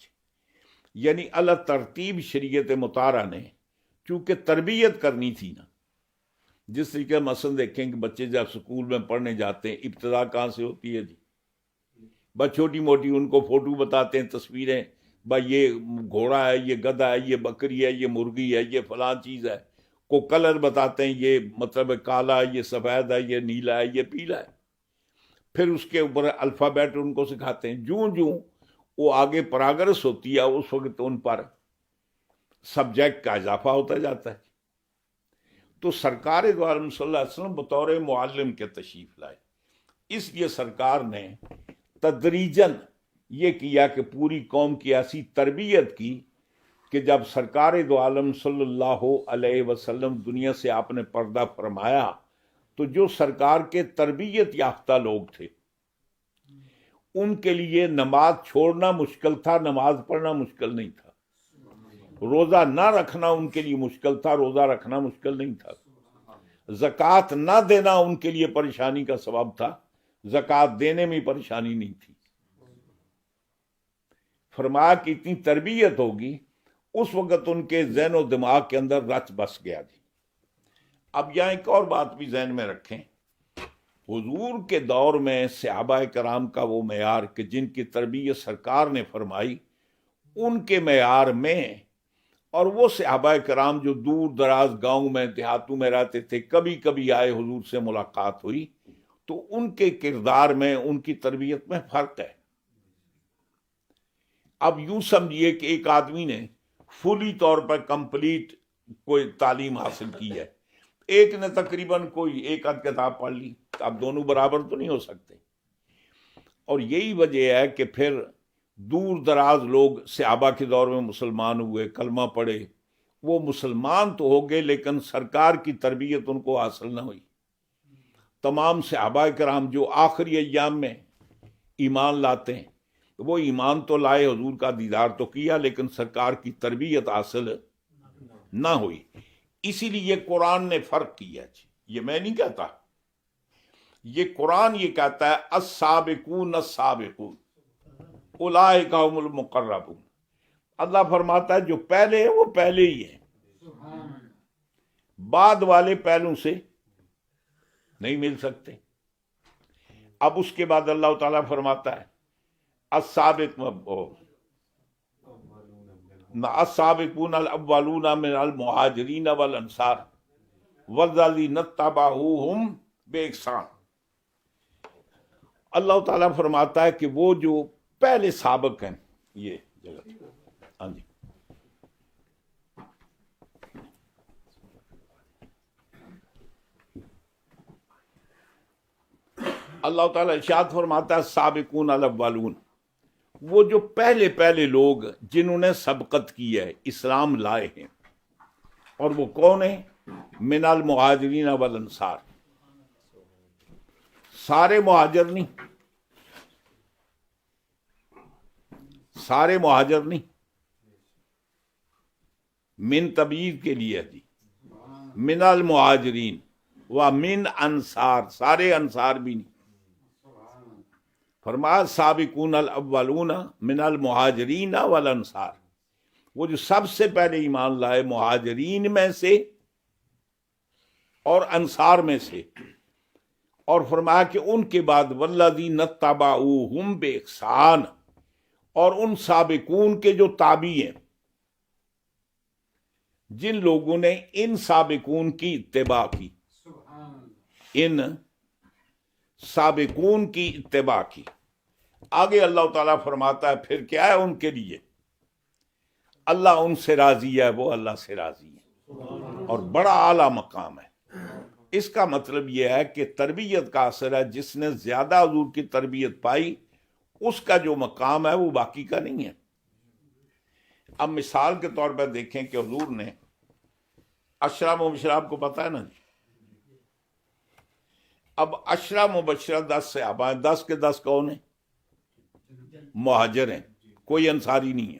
A: یعنی اللہ ترتیب شریعت مطہرہ نے چونکہ تربیت کرنی تھی نا، جس طریقے مثلا دیکھیں کہ بچے جب سکول میں پڑھنے جاتے ہیں ابتدا کہاں سے ہوتی ہے جی، بس چھوٹی موٹی ان کو فوٹو بتاتے ہیں، تصویریں، بھائی یہ گھوڑا ہے، یہ گدھا ہے، یہ بکری ہے، یہ مرغی ہے، یہ فلاں چیز ہے، کو کلر بتاتے ہیں، یہ مطلب کالا ہے، یہ سفید ہے، یہ نیلا ہے، یہ پیلا ہے. پھر اس کے اوپر الفابیٹ ان کو سکھاتے ہیں. جوں جوں وہ آگے پراگرس ہوتی ہے اس وقت ان پر سبجیکٹ کا اضافہ ہوتا جاتا ہے. تو سرکار دو عالم صلی اللہ علیہ وسلم بطور معلم کے تشریف لائے. اس لیے سرکار نے تدریجاً یہ کیا کہ پوری قوم کی ایسی تربیت کی کہ جب سرکار دو عالم صلی اللہ علیہ وسلم دنیا سے آپ نے پردہ فرمایا تو جو سرکار کے تربیت یافتہ لوگ تھے ان کے لیے نماز چھوڑنا مشکل تھا، نماز پڑھنا مشکل نہیں تھا. روزہ نہ رکھنا ان کے لیے مشکل تھا، روزہ رکھنا مشکل نہیں تھا. زکوٰۃ نہ دینا ان کے لیے پریشانی کا سبب تھا، زکوٰۃ دینے میں پریشانی نہیں تھی. فرمایا کہ اتنی تربیت ہوگی، اس وقت ان کے ذہن و دماغ کے اندر رچ بس گیا جی. اب یہاں ایک اور بات بھی ذہن میں رکھیں، حضور کے دور میں صحابہ کرام کا وہ معیار کہ جن کی تربیت سرکار نے فرمائی، ان کے معیار میں اور وہ صحابہ کرام جو دور دراز گاؤں میں دیہاتوں میں رہتے تھے، کبھی کبھی آئے حضور سے ملاقات ہوئی، تو ان کے کردار میں ان کی تربیت میں فرق ہے. اب یوں سمجھیے کہ ایک آدمی نے فلی طور پر کمپلیٹ کوئی تعلیم حاصل کی ہے، ایک نے تقریباً کوئی ایک آدھ کتاب پڑھ لی، اب دونوں برابر تو نہیں ہو سکتے. اور یہی وجہ ہے کہ پھر دور دراز لوگ صحابہ کے دور میں مسلمان ہوئے، کلمہ پڑھے، وہ مسلمان تو ہو گئے لیکن سرکار کی تربیت ان کو حاصل نہ ہوئی. تمام صحابہ کرام جو آخری ایام میں ایمان لاتے ہیں، وہ ایمان تو لائے، حضور کا دیدار تو کیا، لیکن سرکار کی تربیت حاصل نہ ہوئی. اسی لیے قرآن نے فرق کیا. یہ میں نہیں کہتا، یہ قرآن یہ کہتا ہے السابقون السابقون اولئک هم المقربون. اللہ فرماتا ہے جو پہلے ہیں وہ پہلے ہی ہیں، بعد والے پہلوں سے نہیں مل سکتے. اب اس کے بعد اللہ تعالیٰ فرماتا ہے السابقون الاولون من المہاجرین والانصار والذین اتبعوہم بإحسان. اللہ تعالیٰ فرماتا ہے کہ وہ جو پہلے سابق ہیں، یہ جگہ ہاں جی اللہ تعالیٰ ارشاد فرماتا ہے سابقون الاولون، وہ جو پہلے پہلے لوگ جنہوں نے سبقت کی ہے، اسلام لائے ہیں. اور وہ کون ہیں؟ من المہاجرین والانصار. سارے مہاجر نہیں، سارے مہاجر نہیں، من تبعیض کے لیے جی، من المہاجرین و من انصار، سارے انصار بھی نہیں. فرمایا سابقون الاولون من المہاجرین والانصار، وہ جو سب سے پہلے ایمان لائے مہاجرین میں سے اور انصار میں سے. اور فرمایا کہ ان کے بعد والذین اتبعوہم بإحسان، اور ان سابقون کے جو تابعی ہیں، جن لوگوں نے ان سابقون کی اتباع کی، ان سابقون کی اتباع کی. آگے اللہ تعالیٰ فرماتا ہے پھر کیا ہے ان کے لیے، اللہ ان سے راضی ہے، وہ اللہ سے راضی ہے، اور بڑا اعلیٰ مقام ہے. اس کا مطلب یہ ہے کہ تربیت کا اثر ہے، جس نے زیادہ حضور کی تربیت پائی اس کا جو مقام ہے وہ باقی کا نہیں ہے. اب مثال کے طور پر دیکھیں کہ حضور نے عشرہ مبشرہ، آپ کو پتہ ہے نا جی، اب عشرہ مبشرہ 10 صحابہ ہیں، 10 کے 10 کون ہیں؟ مہاجر ہیں، کوئی انصاری نہیں ہے.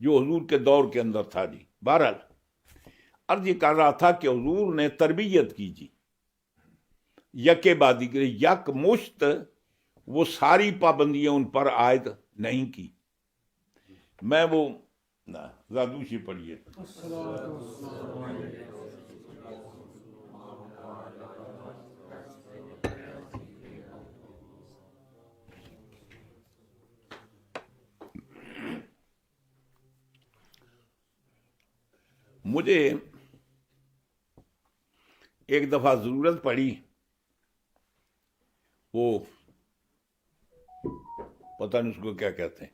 A: جو حضور کے دور کے اندر تھا جی. بہرحال عرض یہ کر رہا تھا کہ حضور نے تربیت کی جی یکے بعد دیگر، یک مشت وہ ساری پابندیاں ان پر عائد نہیں کی. میں وہ زادوشی پڑھیے. مجھے ایک دفعہ ضرورت پڑی، وہ پتہ نہیں اس کو کیا کہتے ہیں،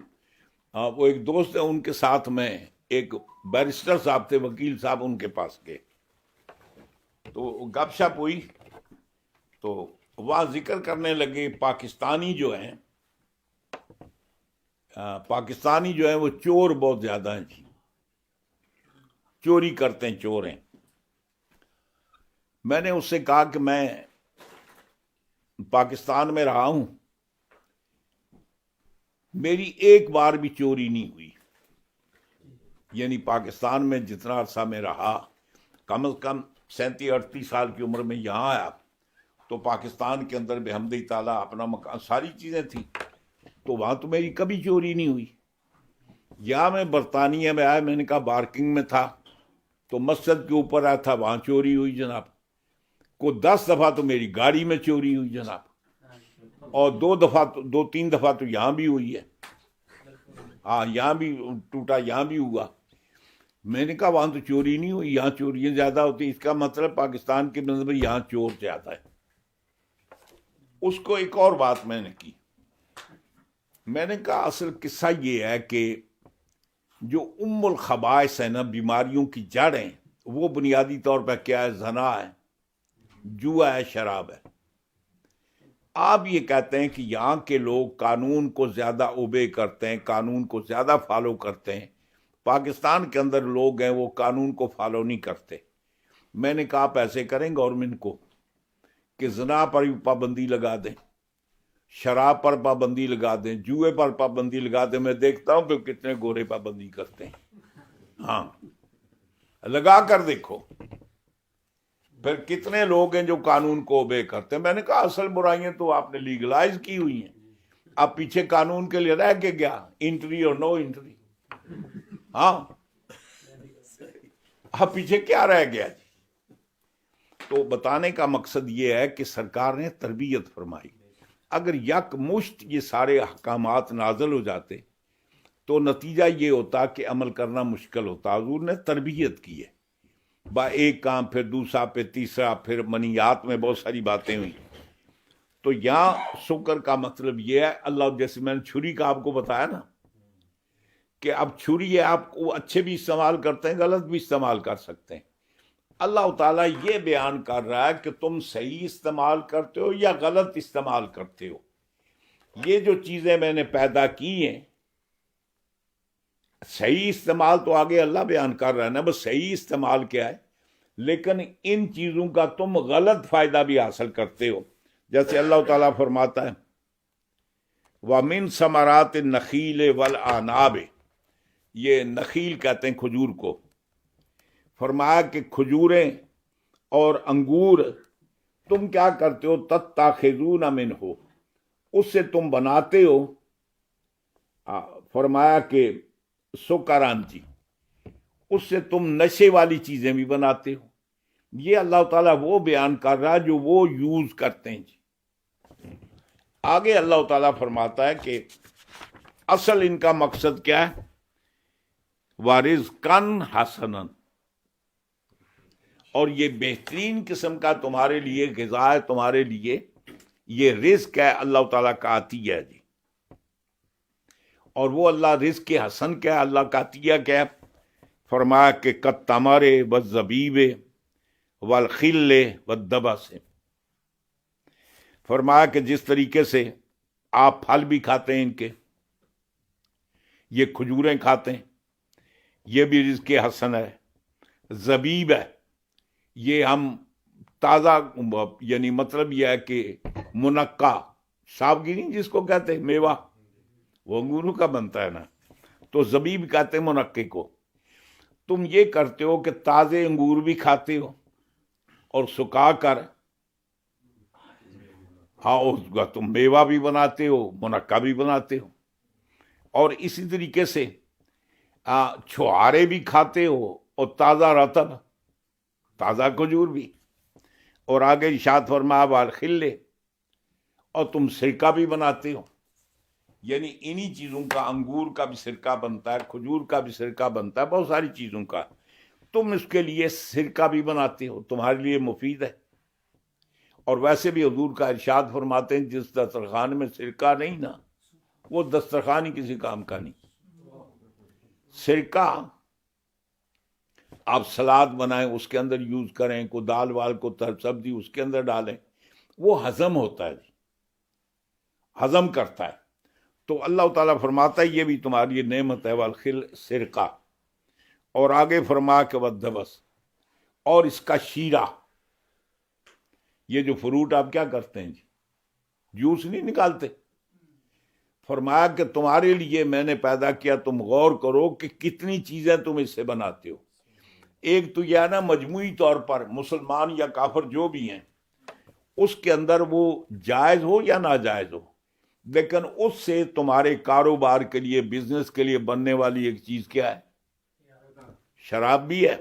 A: وہ ایک دوست ہے، ان کے ساتھ میں ایک بیرسٹر صاحب تھے، وکیل صاحب، ان کے پاس گئے تو گپ شپ ہوئی تو وہاں ذکر کرنے لگے پاکستانی جو ہیں وہ چور بہت زیادہ ہیں جی، چوری کرتے ہیں، چور ہیں. میں نے اس سے کہا کہ میں پاکستان میں رہا ہوں، میری ایک بار بھی چوری نہیں ہوئی. یعنی پاکستان میں جتنا عرصہ میں رہا، کم از کم 37-38 سال کی عمر میں یہاں آیا تو پاکستان کے اندر بحمدِ تعالیٰ اپنا مکان، ساری چیزیں تھیں، تو وہاں تو میری کبھی چوری نہیں ہوئی. یہاں میں برطانیہ میں آیا، میں نے کہا بارکنگ میں تھا تو مسجد کے اوپر آیا تھا، وہاں چوری ہوئی جناب. کو 10 دفعہ تو میری گاڑی میں چوری ہوئی جناب، اور 2-3 دفعہ تو یہاں بھی ہوئی ہے. ہاں یہاں بھی ٹوٹا، یہاں بھی ہوا. میں نے کہا وہاں تو چوری نہیں ہوئی، یہاں چوریاں زیادہ ہوتی. اس کا مطلب پاکستان کے نظر میں یہاں چور زیادہ ہے. اس کو ایک اور بات میں نے کی، میں نے کہا اصل قصہ یہ ہے کہ جو الخبائث ہے نا، بیماریوں کی جڑیں، وہ بنیادی طور پہ کیا ہے؟ زنا ہے، جوا ہے، شراب ہے. آپ یہ کہتے ہیں کہ یہاں کے لوگ قانون کو زیادہ اوبے کرتے ہیں، قانون کو زیادہ فالو کرتے ہیں. پاکستان کے اندر لوگ ہیں وہ قانون کو فالو نہیں کرتے. میں نے کہا آپ ایسے کریں گورنمنٹ کو کہ زنا پر بھی پابندی لگا دیں، شراب پر پابندی لگا دیں، جوئے پر پابندی لگا دیں. میں دیکھتا ہوں کہ کتنے گورے پابندی کرتے ہیں. ہاں لگا کر دیکھو پھر کتنے لوگ ہیں جو قانون کو اوبے کرتے ہیں. میں نے کہا اصل برائیاں تو آپ نے لیگلائز کی ہوئی ہیں، اب پیچھے قانون کے لیے رہ کے گیا، انٹری اور نو انٹری. ہاں اب پیچھے کیا رہ گیا جی؟ تو بتانے کا مقصد یہ ہے کہ سرکار نے تربیت فرمائی. اگر یک مشت یہ سارے احکامات نازل ہو جاتے تو نتیجہ یہ ہوتا کہ عمل کرنا مشکل ہوتا. حضور نے تربیت کی ہے، با ایک کام، پھر دوسرا، پھر تیسرا، پھر منیات میں بہت ساری باتیں ہوئی. تو یہاں شکر کا مطلب یہ ہے، اللہ جیسے میں نے چھری کا آپ کو بتایا نا کہ اب چھری ہے، آپ کو اچھے بھی استعمال کرتے ہیں، غلط بھی استعمال کر سکتے ہیں. اللہ تعالیٰ یہ بیان کر رہا ہے کہ تم صحیح استعمال کرتے ہو یا غلط استعمال کرتے ہو. یہ جو چیزیں میں نے پیدا کی ہیں، صحیح استعمال تو آگے اللہ بیان کر رہا ہے نا، بس صحیح استعمال کیا ہے. لیکن ان چیزوں کا تم غلط فائدہ بھی حاصل کرتے ہو. جیسے اللہ تعالیٰ فرماتا ہے وَمِن ثَمَرَاتِ النَّخِيلِ وَالْأَعْنَابِ، یہ نخیل کہتے ہیں کھجور کو. فرمایا کہ کھجوریں اور انگور تم کیا کرتے ہو؟ تَتَّخِذُونَ مِنْهُ، اس سے تم بناتے ہو. فرمایا کہ سکران جی، اس سے تم نشے والی چیزیں بھی بناتے ہو. یہ اللہ تعالیٰ وہ بیان کر رہا ہے جو وہ یوز کرتے ہیں جی. آگے اللہ تعالیٰ فرماتا ہے کہ اصل ان کا مقصد کیا ہے؟ وَرِزْقًا حَسَنًا، اور یہ بہترین قسم کا تمہارے لیے غذا ہے، تمہارے لیے یہ رزق ہے، اللہ تعالیٰ کا عطیہ ہے جی. اور وہ اللہ رزق کے حسن کیا ہے، اللہ کا عطیہ کیا ہے؟ فرمایا کہ کالتمر والزبیب والخل والدبس، فرمایا کہ جس طریقے سے آپ پھل بھی کھاتے ہیں، ان کے یہ کھجوریں کھاتے ہیں، یہ بھی رزق حسن ہے. زبیب ہے، یہ ہم تازہ، یعنی مطلب یہ ہے کہ منقع، سابگی نہیں جس کو کہتے ہیں میوہ، وہ انگوروں کا بنتا ہے نا، تو زبیب کہتے ہیں منقے کو. تم یہ کرتے ہو کہ تازے انگور بھی کھاتے ہو اور سکھا کر ہاں اس کا تم میوہ بھی بناتے ہو، منقع بھی بناتے ہو، اور اسی طریقے سے چھہارے بھی کھاتے ہو اور تازہ رطب، تازہ کھجور بھی. اور آگے ارشاد فرمایا والخلے، اور تم سرکہ بھی بناتے ہو. یعنی انہی چیزوں کا، انگور کا بھی سرکہ بنتا ہے، کھجور کا بھی سرکہ بنتا ہے، بہت ساری چیزوں کا. تم اس کے لیے سرکہ بھی بناتے ہو، تمہارے لیے مفید ہے. اور ویسے بھی حضور کا ارشاد فرماتے ہیں جس دسترخوان میں سرکہ نہیں نا، وہ دسترخوان ہی کسی کام کا نہیں. سرکہ آپ سلاد بنائیں اس کے اندر یوز کریں، کو دال وال کو سبزی اس کے اندر ڈالیں، وہ ہضم ہوتا ہے، ہضم کرتا ہے. تو اللہ تعالیٰ فرماتا ہے یہ بھی تمہاری نعمت ہے، والخل سرکہ. اور آگے فرما کے والدبس، اور اس کا شیرہ. یہ جو فروٹ آپ کیا کرتے ہیں جی، جوس نہیں نکالتے. فرمایا کہ تمہارے لیے میں نے پیدا کیا، تم غور کرو کہ کتنی چیزیں تم اس سے بناتے ہو. ایک تو یہ ہے نا مجموعی طور پر مسلمان یا کافر جو بھی ہیں اس کے اندر وہ جائز ہو یا ناجائز ہو، لیکن اس سے تمہارے کاروبار کے لیے، بزنس کے لیے بننے والی ایک چیز کیا ہے؟ شراب بھی ہے.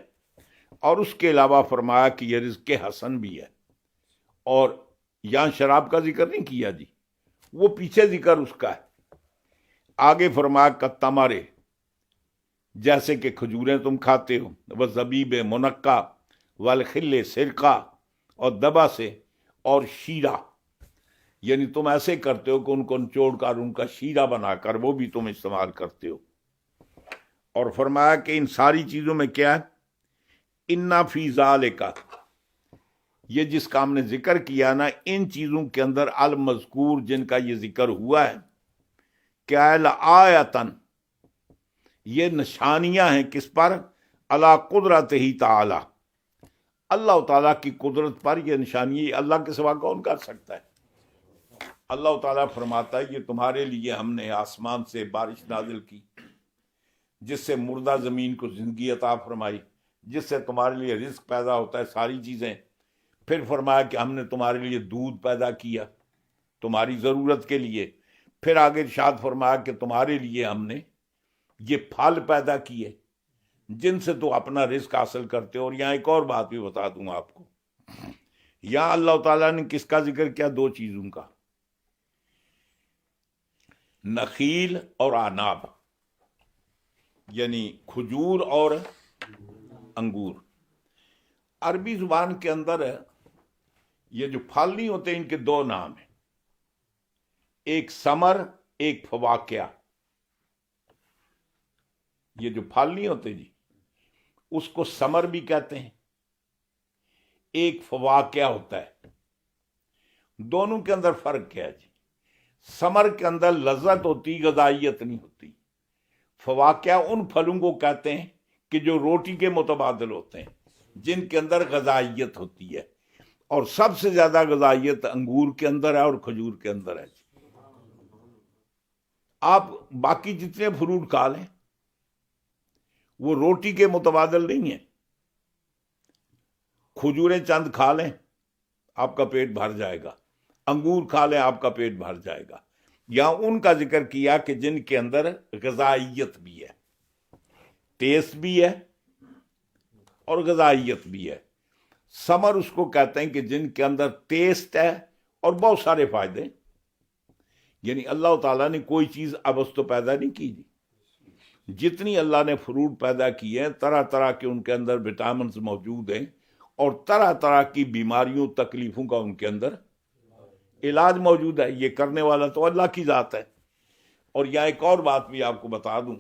A: اور اس کے علاوہ فرمایا کہ یہ رزق حسن بھی ہے. اور یہاں شراب کا ذکر نہیں کیا جی، وہ پیچھے ذکر اس کا ہے. آگے فرمایا کتمارے، جیسے کہ کھجوریں تم کھاتے ہو، وہ زبیب منقع، والخل سرکہ، اور دبا سے، اور شیرہ. یعنی تم ایسے کرتے ہو کہ ان کو نچوڑ کر ان کا شیرہ بنا کر وہ بھی تم استعمال کرتے ہو. اور فرمایا کہ ان ساری چیزوں میں کیا ہے؟ انا فی ذالک، یہ جس کا ہم نے ذکر کیا نا، ان چیزوں کے اندر المذکور جن کا یہ ذکر ہوا ہے، کیا ہے؟ لآیتن، یہ نشانیاں ہیں کس پر؟ علی قدرت ہی تعالی، اللہ تعالیٰ کی قدرت پر. یہ نشانی اللہ کے سوا کون کر سکتا ہے؟ اللہ تعالیٰ فرماتا ہے یہ تمہارے لیے ہم نے آسمان سے بارش نازل کی جس سے مردہ زمین کو زندگی عطا فرمائی، جس سے تمہارے لیے رزق پیدا ہوتا ہے، ساری چیزیں. پھر فرمایا کہ ہم نے تمہارے لیے دودھ پیدا کیا تمہاری ضرورت کے لیے. پھر آگے ارشاد فرمایا کہ تمہارے لیے ہم نے یہ پھل پیدا کیے جن سے تو اپنا رزق حاصل کرتے ہو. اور یہاں ایک اور بات بھی بتا دوں آپ کو، یہاں اللہ تعالیٰ نے کس کا ذکر کیا؟ دو چیزوں کا، نخیل اور عناب، یعنی کھجور اور انگور. عربی زبان کے اندر یہ جو پھل نہیں ہوتے ان کے دو نام ہیں، ایک ثمر، ایک فواکہ. یہ جو پھل نہیں ہوتے جی اس کو ثمر بھی کہتے ہیں، ایک فواکہ ہوتا ہے. دونوں کے اندر فرق کیا ہے جی؟ ثمر کے اندر لذت ہوتی، غذائیت نہیں ہوتی. فواکہ ان پھلوں کو کہتے ہیں کہ جو روٹی کے متبادل ہوتے ہیں، جن کے اندر غذائیت ہوتی ہے. اور سب سے زیادہ غذائیت انگور کے اندر ہے اور کھجور کے اندر ہے. آپ باقی جتنے فروٹ کھا لیں وہ روٹی کے متبادل نہیں ہیں. کھجوریں چند کھا لیں آپ کا پیٹ بھر جائے گا، انگور کھا لیں آپ کا پیٹ بھر جائے گا. یہاں ان کا ذکر کیا کہ جن کے اندر غذائیت بھی ہے، ٹیسٹ بھی ہے اور غذائیت بھی ہے. ثمر اس کو کہتے ہیں کہ جن کے اندر ٹیسٹ ہے اور بہت سارے فائدے. یعنی اللہ تعالیٰ نے کوئی چیز ابس تو پیدا نہیں کی جی. جتنی اللہ نے فروٹ پیدا کیے ہیں، طرح طرح کے ان کے اندر وٹامنز موجود ہیں اور طرح طرح کی بیماریوں، تکلیفوں کا ان کے اندر علاج موجود ہے. یہ کرنے والا تو اللہ کی ذات ہے. اور یہاں ایک اور بات بھی آپ کو بتا دوں،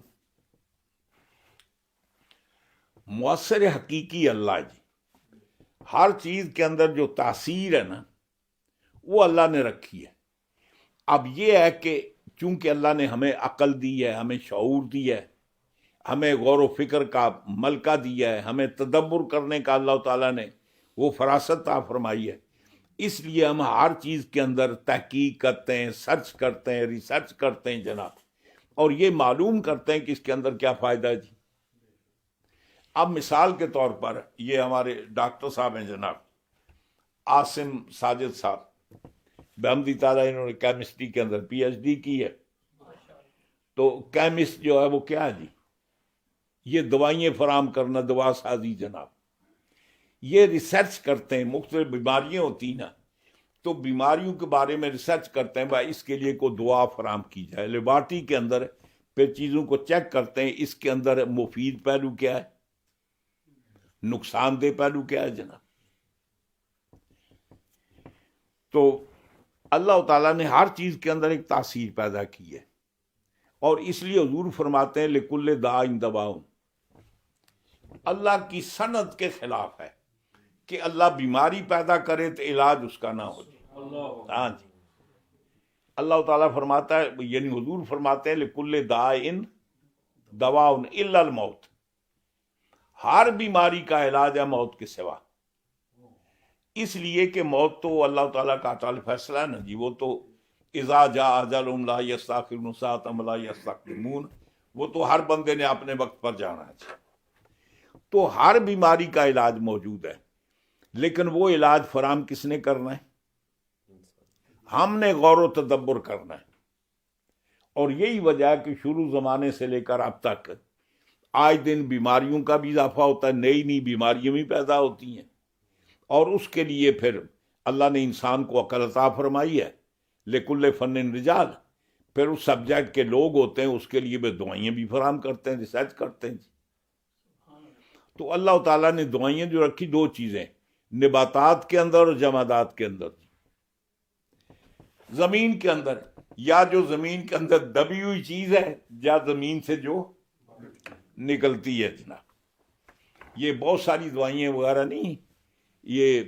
A: مؤثر حقیقی اللہ جی. ہر چیز کے اندر جو تاثیر ہے نا وہ اللہ نے رکھی ہے. اب یہ ہے کہ چونکہ اللہ نے ہمیں عقل دی ہے، ہمیں شعور دی ہے، ہمیں غور و فکر کا ملکہ دیا ہے، ہمیں تدبر کرنے کا اللہ تعالیٰ نے وہ فراست عطا فرمائی ہے. اس لیے ہم ہر چیز کے اندر تحقیق کرتے ہیں، سرچ کرتے ہیں، ریسرچ کرتے ہیں جناب. اور یہ معلوم کرتے ہیں کہ اس کے اندر کیا فائدہ ہے جی۔ اب مثال کے طور پر یہ ہمارے ڈاکٹر صاحب ہیں جناب عاصم ساجد صاحب، بحمدی تعالیٰ انہوں نے کیمسٹری کے اندر پی ایچ ڈی کی ہے۔ تو کیمسٹ جو ہے وہ کیا ہے جی؟ یہ دوائیں فراہم کرنا، دوا سازی جناب، یہ ریسرچ کرتے ہیں۔ مختلف بیماریاں ہوتی ہیں نا، تو بیماریوں کے بارے میں ریسرچ کرتے ہیں، بھائی اس کے لیے کوئی دوا فراہم کی جائے۔ لیبارٹری کے اندر پھر چیزوں کو چیک کرتے ہیں، اس کے اندر مفید پہلو کیا ہے، نقصان دہ پہلو کیا ہے جناب۔ تو اللہ تعالیٰ نے ہر چیز کے اندر ایک تاثیر پیدا کی ہے، اور اس لیے حضور فرماتے ہیں لکل داء دواء، اللہ کی سنت کے خلاف ہے کہ اللہ بیماری پیدا کرے تو علاج اس کا نہ ہو جائے۔ ہاں جی، اللہ تعالیٰ فرماتا ہے، یعنی حضور فرماتے ہیں لکل داء دواء الا الموت، ہر بیماری کا علاج ہے موت کے سوا۔ اس لیے کہ موت تو اللہ تعالیٰ کا تعالی فیصلہ ہے نا جی، وہ تو اذا جاء اجلهم لا یستأخرون ساعۃ ولا یستقدمون، وہ تو ہر بندے نے اپنے وقت پر جانا ہے۔ تو ہر بیماری کا علاج موجود ہے، لیکن وہ علاج فراہم کس نے کرنا ہے؟ ہم نے غور و تدبر کرنا ہے۔ اور یہی وجہ ہے کہ شروع زمانے سے لے کر اب تک آج دن بیماریوں کا بھی اضافہ ہوتا ہے، نئی نئی بیماریاں بھی پیدا ہوتی ہیں، اور اس کے لیے پھر اللہ نے انسان کو عقل عطا فرمائی ہے، لکل فن رجال، پھر اس سبجیکٹ کے لوگ ہوتے ہیں، اس کے لیے بھی دعائیں بھی فراہم کرتے ہیں، ریسرچ کرتے ہیں۔ تو اللہ تعالیٰ نے دعائیں جو رکھی دو چیزیں، نباتات کے اندر اور جمادات کے اندر۔ زمین کے اندر، یا جو زمین کے اندر دبی ہوئی چیز ہے، یا زمین سے جو نکلتی ہے جناب، یہ بہت ساری دعائیں وغیرہ نہیں، یہ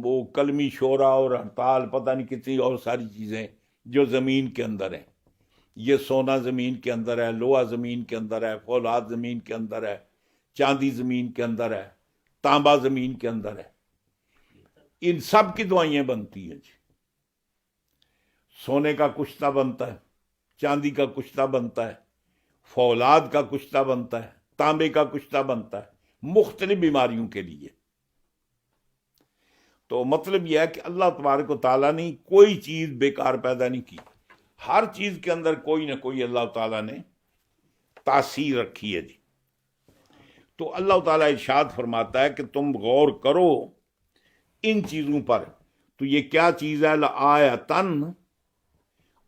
A: وہ کلمی شورا اور ہڑتال، پتہ نہیں کتنی اور ساری چیزیں جو زمین کے اندر ہیں۔ یہ سونا زمین کے اندر ہے، لوہا زمین کے اندر ہے، فولاد زمین کے اندر ہے، چاندی زمین کے اندر ہے، تانبا زمین کے اندر ہے۔ ان سب کی دعائیں بنتی ہیں جی۔ سونے کا کشتہ بنتا ہے، چاندی کا کشتہ بنتا ہے، فولاد کا کشتہ بنتا ہے، تانبے کا کشتہ بنتا ہے، مختلف بیماریوں کے لیے۔ تو مطلب یہ ہے کہ اللہ تبارک و تعالیٰ نے کوئی چیز بیکار پیدا نہیں کی، ہر چیز کے اندر کوئی نہ کوئی اللہ تعالیٰ نے تاثیر رکھی ہے جی۔ تو اللہ تعالیٰ ارشاد فرماتا ہے کہ تم غور کرو ان چیزوں پر۔ تو یہ کیا چیز ہے؟ لآیۃن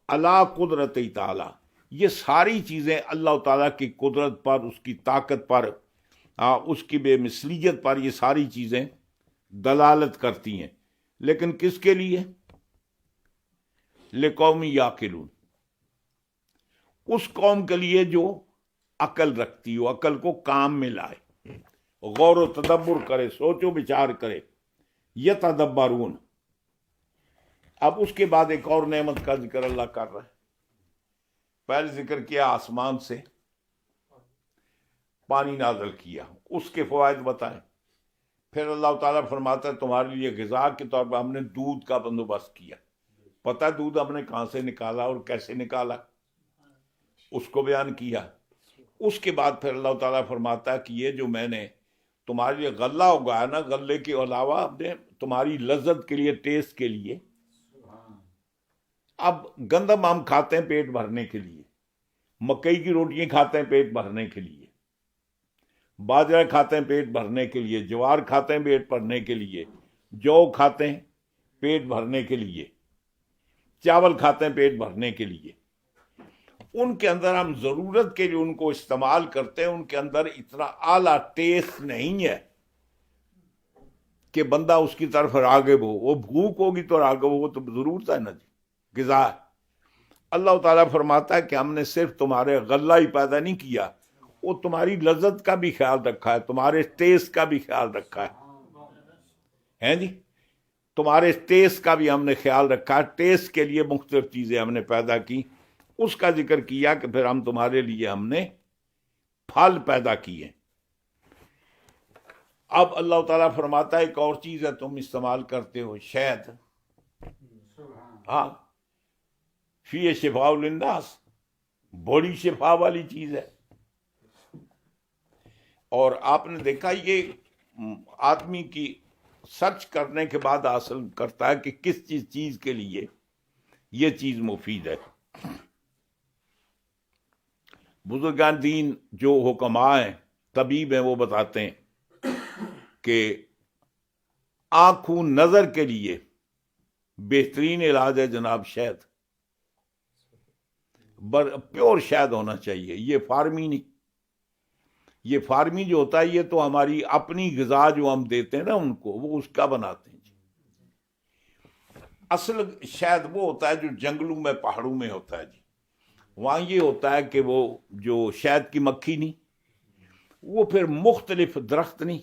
A: علی قدرت تعالیٰ، یہ ساری چیزیں اللہ تعالیٰ کی قدرت پر، اس کی طاقت پر، اس کی بے مثلیت پر، یہ ساری چیزیں دلالت کرتی ہیں۔ لیکن کس کے لیے؟ لقوم یعقلون، اس قوم کے لیے جو عقل رکھتی ہو، عقل کو کام میں لائے، غور و تدبر کرے، سوچ و بچار کرے، یتدبرون۔ اب اس کے بعد ایک اور نعمت کا ذکر اللہ کر رہا ہے۔ پہلے ذکر کیا آسمان سے پانی نازل کیا، اس کے فوائد بتائیں۔ پھر اللہ تعالیٰ فرماتا ہے تمہارے لیے غذا کے طور پر ہم نے دودھ کا بندوبست کیا۔ پتہ دودھ ہم نے کہاں سے نکالا اور کیسے نکالا، اس کو بیان کیا۔ اس کے بعد پھر اللہ تعالیٰ فرماتا ہے کہ یہ جو میں نے تمہارے لیے غلہ اگایا نا، غلے کے علاوہ ہم نے تمہاری لذت کے لیے، ٹیسٹ کے لیے، اب گندم ہم کھاتے ہیں پیٹ بھرنے کے لیے، مکئی کی روٹیاں کھاتے ہیں پیٹ بھرنے کے لیے، باجرہ کھاتے ہیں پیٹ بھرنے کے لیے، جوار کھاتے ہیں پیٹ بھرنے کے لیے، جو کھاتے ہیں پیٹ بھرنے کے لیے، چاول کھاتے ہیں پیٹ بھرنے کے لیے۔ ان کے اندر ہم ضرورت کے لیے ان کو استعمال کرتے ہیں، ان کے اندر اتنا اعلیٰ ٹیسٹ نہیں ہے کہ بندہ اس کی طرف راغب ہو۔ وہ بھوک ہوگی تو راغب ہو، وہ تو ضرورت ہے نا جی، غذا ہے۔ اللہ تعالیٰ فرماتا ہے کہ ہم نے صرف تمہارے غلہ ہی پیدا نہیں کیا، وہ تمہاری لذت کا بھی خیال رکھا ہے، تمہارے ٹیسٹ کا بھی خیال رکھا ہے جی، تمہارے ٹیسٹ کا بھی ہم نے خیال رکھا ہے۔ ٹیسٹ کے لیے مختلف چیزیں ہم نے پیدا کی، اس کا ذکر کیا کہ پھر ہم تمہارے لیے ہم نے پھل پیدا کیے۔ اب اللہ تعالیٰ فرماتا ہے ایک اور چیز ہے تم استعمال کرتے ہو، شہد، ہاں، فی شفاء للناس، بڑی شفا والی چیز ہے۔ اور آپ نے دیکھا یہ آدمی کی سرچ کرنے کے بعد حاصل کرتا ہے کہ کس چیز کے لیے یہ چیز مفید ہے۔ بزرگان دین جو حکماء ہیں، طبیب ہیں، وہ بتاتے ہیں کہ آنکھوں نظر کے لیے بہترین علاج ہے جناب شہد، پیور شہد ہونا چاہیے، یہ فارمی نہیں۔ یہ فارمی جو ہوتا ہے یہ تو ہماری اپنی غذا جو ہم دیتے ہیں نا ان کو، وہ اس کا بناتے ہیں جی۔ اصل شہد وہ ہوتا ہے جو جنگلوں میں پہاڑوں میں ہوتا ہے جی، وہاں یہ ہوتا ہے کہ وہ جو شہد کی مکھی نہیں، وہ پھر مختلف درخت نہیں،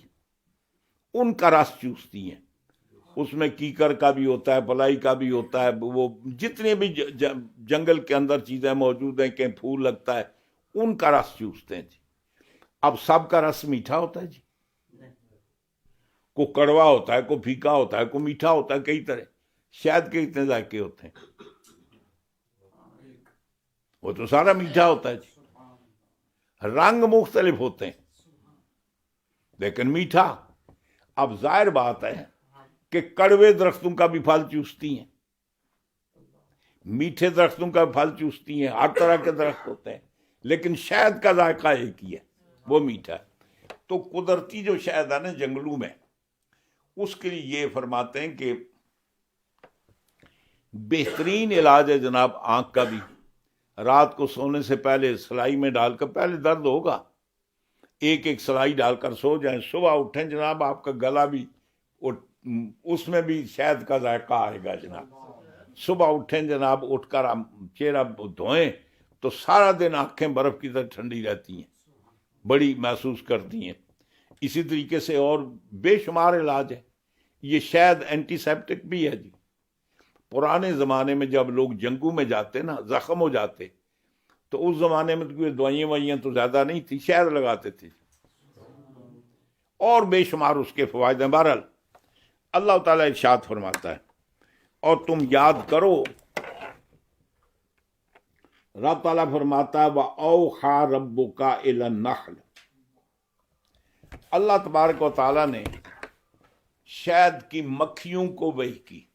A: ان کا رس چوستی ہیں، اس میں کیکر کا بھی ہوتا ہے، پلائی کا بھی ہوتا ہے، وہ جتنے بھی جنگل کے اندر چیزیں موجود ہیں، کہیں پھول لگتا ہے، ان کا رس چوستے ہیں جی۔ اب سب کا رس میٹھا ہوتا ہے جی، کو کڑوا ہوتا ہے، کو پھیکا ہوتا ہے، کو میٹھا ہوتا ہے، کئی طرح۔ شہد کے اتنے ذائقے ہوتے ہیں، وہ تو سارا میٹھا ہوتا ہے جی، رنگ مختلف ہوتے ہیں لیکن میٹھا۔ اب ظاہر بات ہے کہ کڑوے درختوں کا بھی پھل چوستی ہیں، میٹھے درختوں کا بھی پھل چوستی ہیں، ہر طرح کے درخت ہوتے ہیں، لیکن شہد کا ذائقہ ایک ہی ہے، وہ میٹھا ہے۔ تو قدرتی جو شہد ہے نا جنگلوں میں، اس کے لیے یہ فرماتے ہیں کہ بہترین علاج ہے جناب آنکھ کا بھی۔ رات کو سونے سے پہلے سلائی میں ڈال کر، پہلے درد ہوگا، ایک ایک سلائی ڈال کر سو جائیں، صبح اٹھیں جناب آپ کا گلا بھی، اس میں بھی شہد کا ذائقہ آئے گا جناب۔ صبح اٹھیں جناب، اٹھ کر چہرہ دھوئیں تو سارا دن آنکھیں برف کی طرح ٹھنڈی رہتی ہیں، بڑی محسوس کرتی ہیں۔ اسی طریقے سے اور بے شمار علاج ہے۔ یہ شہد اینٹی سیپٹک بھی ہے جی۔ پرانے زمانے میں جب لوگ جنگوں میں جاتے نا، زخم ہو جاتے، تو اس زمانے میں تو کوئی دوائیاں تو زیادہ نہیں تھی، شہد لگاتے تھے، اور بے شمار اس کے فوائد ہیں۔ بہرحال اللہ تعالیٰ ارشاد فرماتا ہے، اور تم یاد کرو، رب تعالیٰ فرماتا ہے وَأَوْحَىٰ رَبُّكَ إِلَى النَّحْلِ، اللہ تبارک و تعالیٰ نے شہد کی مکھیوں کو وحی کی۔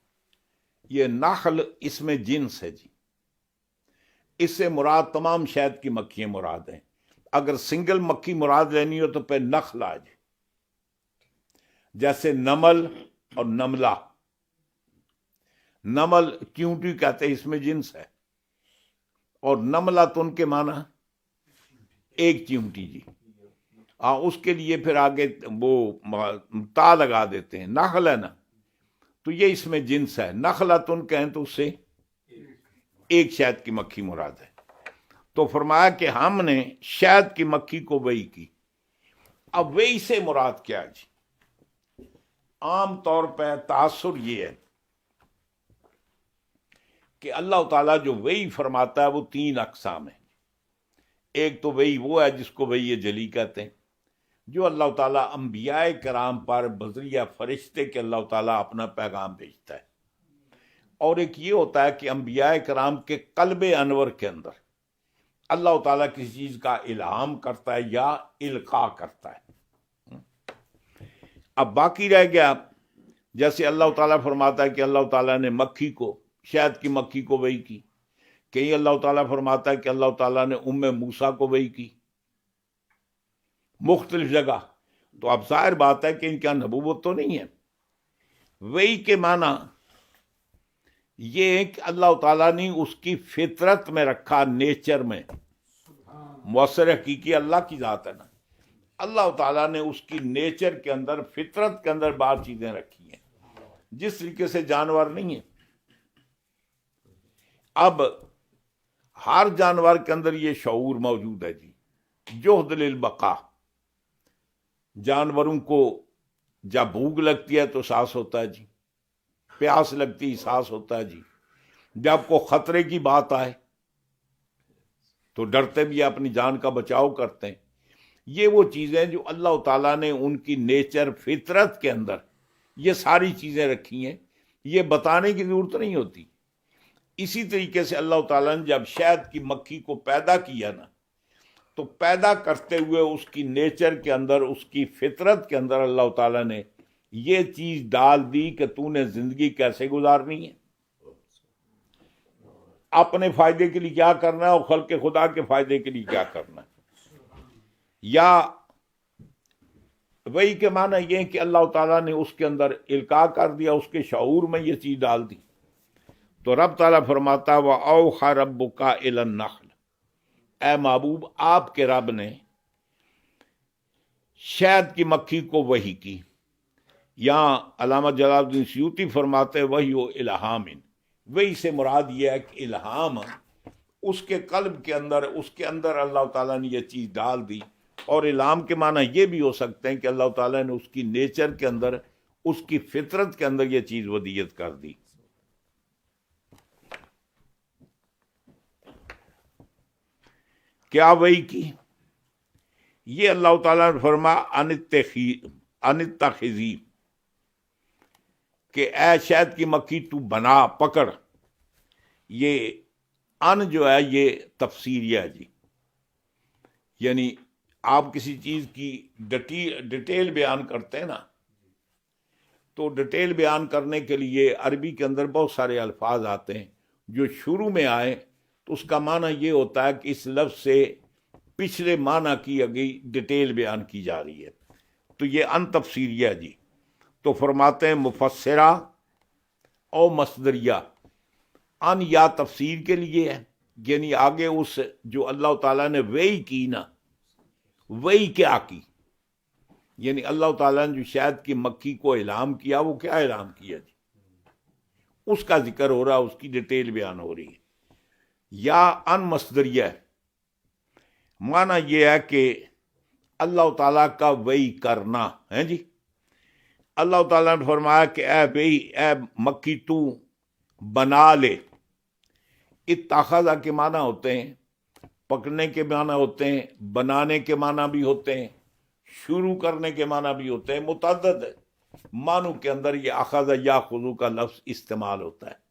A: یہ نحل اس میں جنس ہے جی، اس سے مراد تمام شہد کی مکھیاں مراد ہیں۔ اگر سنگل مکھی مراد لینی ہو تو پھر نخل آ جائے، جیسے نمل اور نملہ۔ نمل چیونٹی کہتے ہیں، اس میں جنس ہے، اور نملہ تو ان کے معنی ایک چیونٹی جی، اس کے لیے پھر آگے وہ تا لگا دیتے ہیں، نخل ہے نا، تو یہ اس میں جنس ہے۔ نخلتن کہیں تو اس سے ایک شہد کی مکھی مراد ہے۔ تو فرمایا کہ ہم نے شہد کی مکھی کو وحی کی۔ اب وحی سے مراد کیا ہے جی؟ عام طور پہ تاثر یہ ہے کہ اللہ تعالیٰ جو وحی فرماتا ہے وہ تین اقسام ہیں۔ ایک تو وحی وہ ہے جس کو وحی جلی کہتے ہیں، جو اللہ تعالیٰ انبیاء کرام پر بذریعہ فرشتے کے اللہ تعالیٰ اپنا پیغام بھیجتا ہے۔ اور ایک یہ ہوتا ہے کہ انبیاء کرام کے قلب انور کے اندر اللہ تعالیٰ کسی چیز کا الہام کرتا ہے یا القاء کرتا ہے۔ اب باقی رہ گیا، جیسے اللہ تعالیٰ فرماتا ہے کہ اللہ تعالیٰ نے مکھی کو، شہد کی مکھی کو وحی کی، کہیں اللہ تعالیٰ فرماتا ہے کہ اللہ تعالیٰ نے موسیٰ کو وحی کی، مختلف جگہ۔ تو اب ظاہر بات ہے کہ ان کا نبوت تو نہیں ہے۔ وحی کے معنی یہ ہے کہ اللہ تعالیٰ نے اس کی فطرت میں رکھا، نیچر میں، مؤثر حقیقی اللہ کی ذات ہے نا، اللہ تعالیٰ نے اس کی نیچر کے اندر، فطرت کے اندر بعض چیزیں رکھی ہیں جس طریقے سے جانور نہیں ہیں۔ اب ہر جانور کے اندر یہ شعور موجود ہے جی، جہد للبقاء۔ جانوروں کو جب بھوک لگتی ہے تو احساس ہوتا ہے جی، پیاس لگتی احساس ہوتا ہے جی، جب کو خطرے کی بات آئے تو ڈرتے بھی اپنی جان کا بچاؤ کرتے ہیں۔ یہ وہ چیزیں جو اللہ تعالیٰ نے ان کی نیچر، فطرت کے اندر یہ ساری چیزیں رکھی ہیں، یہ بتانے کی ضرورت نہیں ہوتی۔ اسی طریقے سے اللہ تعالیٰ نے جب شہد کی مکھی کو پیدا کیا نا، تو پیدا کرتے ہوئے اس کی نیچر کے اندر، اس کی فطرت کے اندر اللہ تعالیٰ نے یہ چیز ڈال دی کہ تو نے زندگی کیسے گزارنی ہے، اپنے فائدے کے لیے کیا کرنا ہے اور خلق خدا کے فائدے کے لیے کیا کرنا ہے۔ یا وہی کے معنی یہ کہ اللہ تعالیٰ نے اس کے اندر القاء کر دیا، اس کے شعور میں یہ چیز ڈال دی۔ تو رب تعالیٰ فرماتا وَأَوْحَى رَبُّكَ إِلَى النَّخْلِ، اے محبوب آپ کے رب نے شہد کی مکھی کو وحی کی۔ یہاں علامہ جلال الدین سیوطی فرماتے وحی و الہام، وحی سے مراد یہ ہے کہ الہام اس کے قلب کے اندر، اس کے اندر اللہ تعالیٰ نے یہ چیز ڈال دی۔ اور الہام کے معنی یہ بھی ہو سکتے ہیں کہ اللہ تعالیٰ نے اس کی نیچر کے اندر، اس کی فطرت کے اندر یہ چیز ودیت کر دی۔ کیا وحی کی؟ یہ اللہ تعالیٰ نے فرمایا ان اتخذی، کہ اے شہد کی مکھی تو بنا، پکڑ۔ یہ ان جو ہے یہ تفسیریہ ہے جی، یعنی آپ کسی چیز کی ڈیٹیل بیان کرتے ہیں نا، تو ڈیٹیل بیان کرنے کے لیے عربی کے اندر بہت سارے الفاظ آتے ہیں، جو شروع میں آئے تو اس کا معنی یہ ہوتا ہے کہ اس لفظ سے پچھلے معنی کی گئی ڈیٹیل بیان کی جا رہی ہے، تو یہ ان تفسیریہ جی۔ تو فرماتے ہیں مفسرہ او مصدریہ، ان یا تفسیر کے لیے ہے، یعنی آگے اس جو اللہ تعالیٰ نے وحی کی نا، وحی کیا کی، یعنی اللہ تعالیٰ نے جو شہد کی مکھی کو اعلام کیا، وہ کیا اعلام کیا جی، اس کا ذکر ہو رہا، اس کی ڈیٹیل بیان ہو رہی ہے۔ یا ان مصدریہ معنی یہ ہے کہ اللہ تعالیٰ کا وحی کرنا ہے جی۔ اللہ تعالیٰ نے فرمایا کہ اے وحی، اے مکھی تو بنا لے۔ اتخذ کے معنی ہوتے ہیں، پکڑنے کے معنی ہوتے ہیں، بنانے کے معنی بھی ہوتے ہیں، شروع کرنے کے معنی بھی ہوتے ہیں، متعدد معنوں کے اندر یہ اخذ یاخذ کا لفظ استعمال ہوتا ہے۔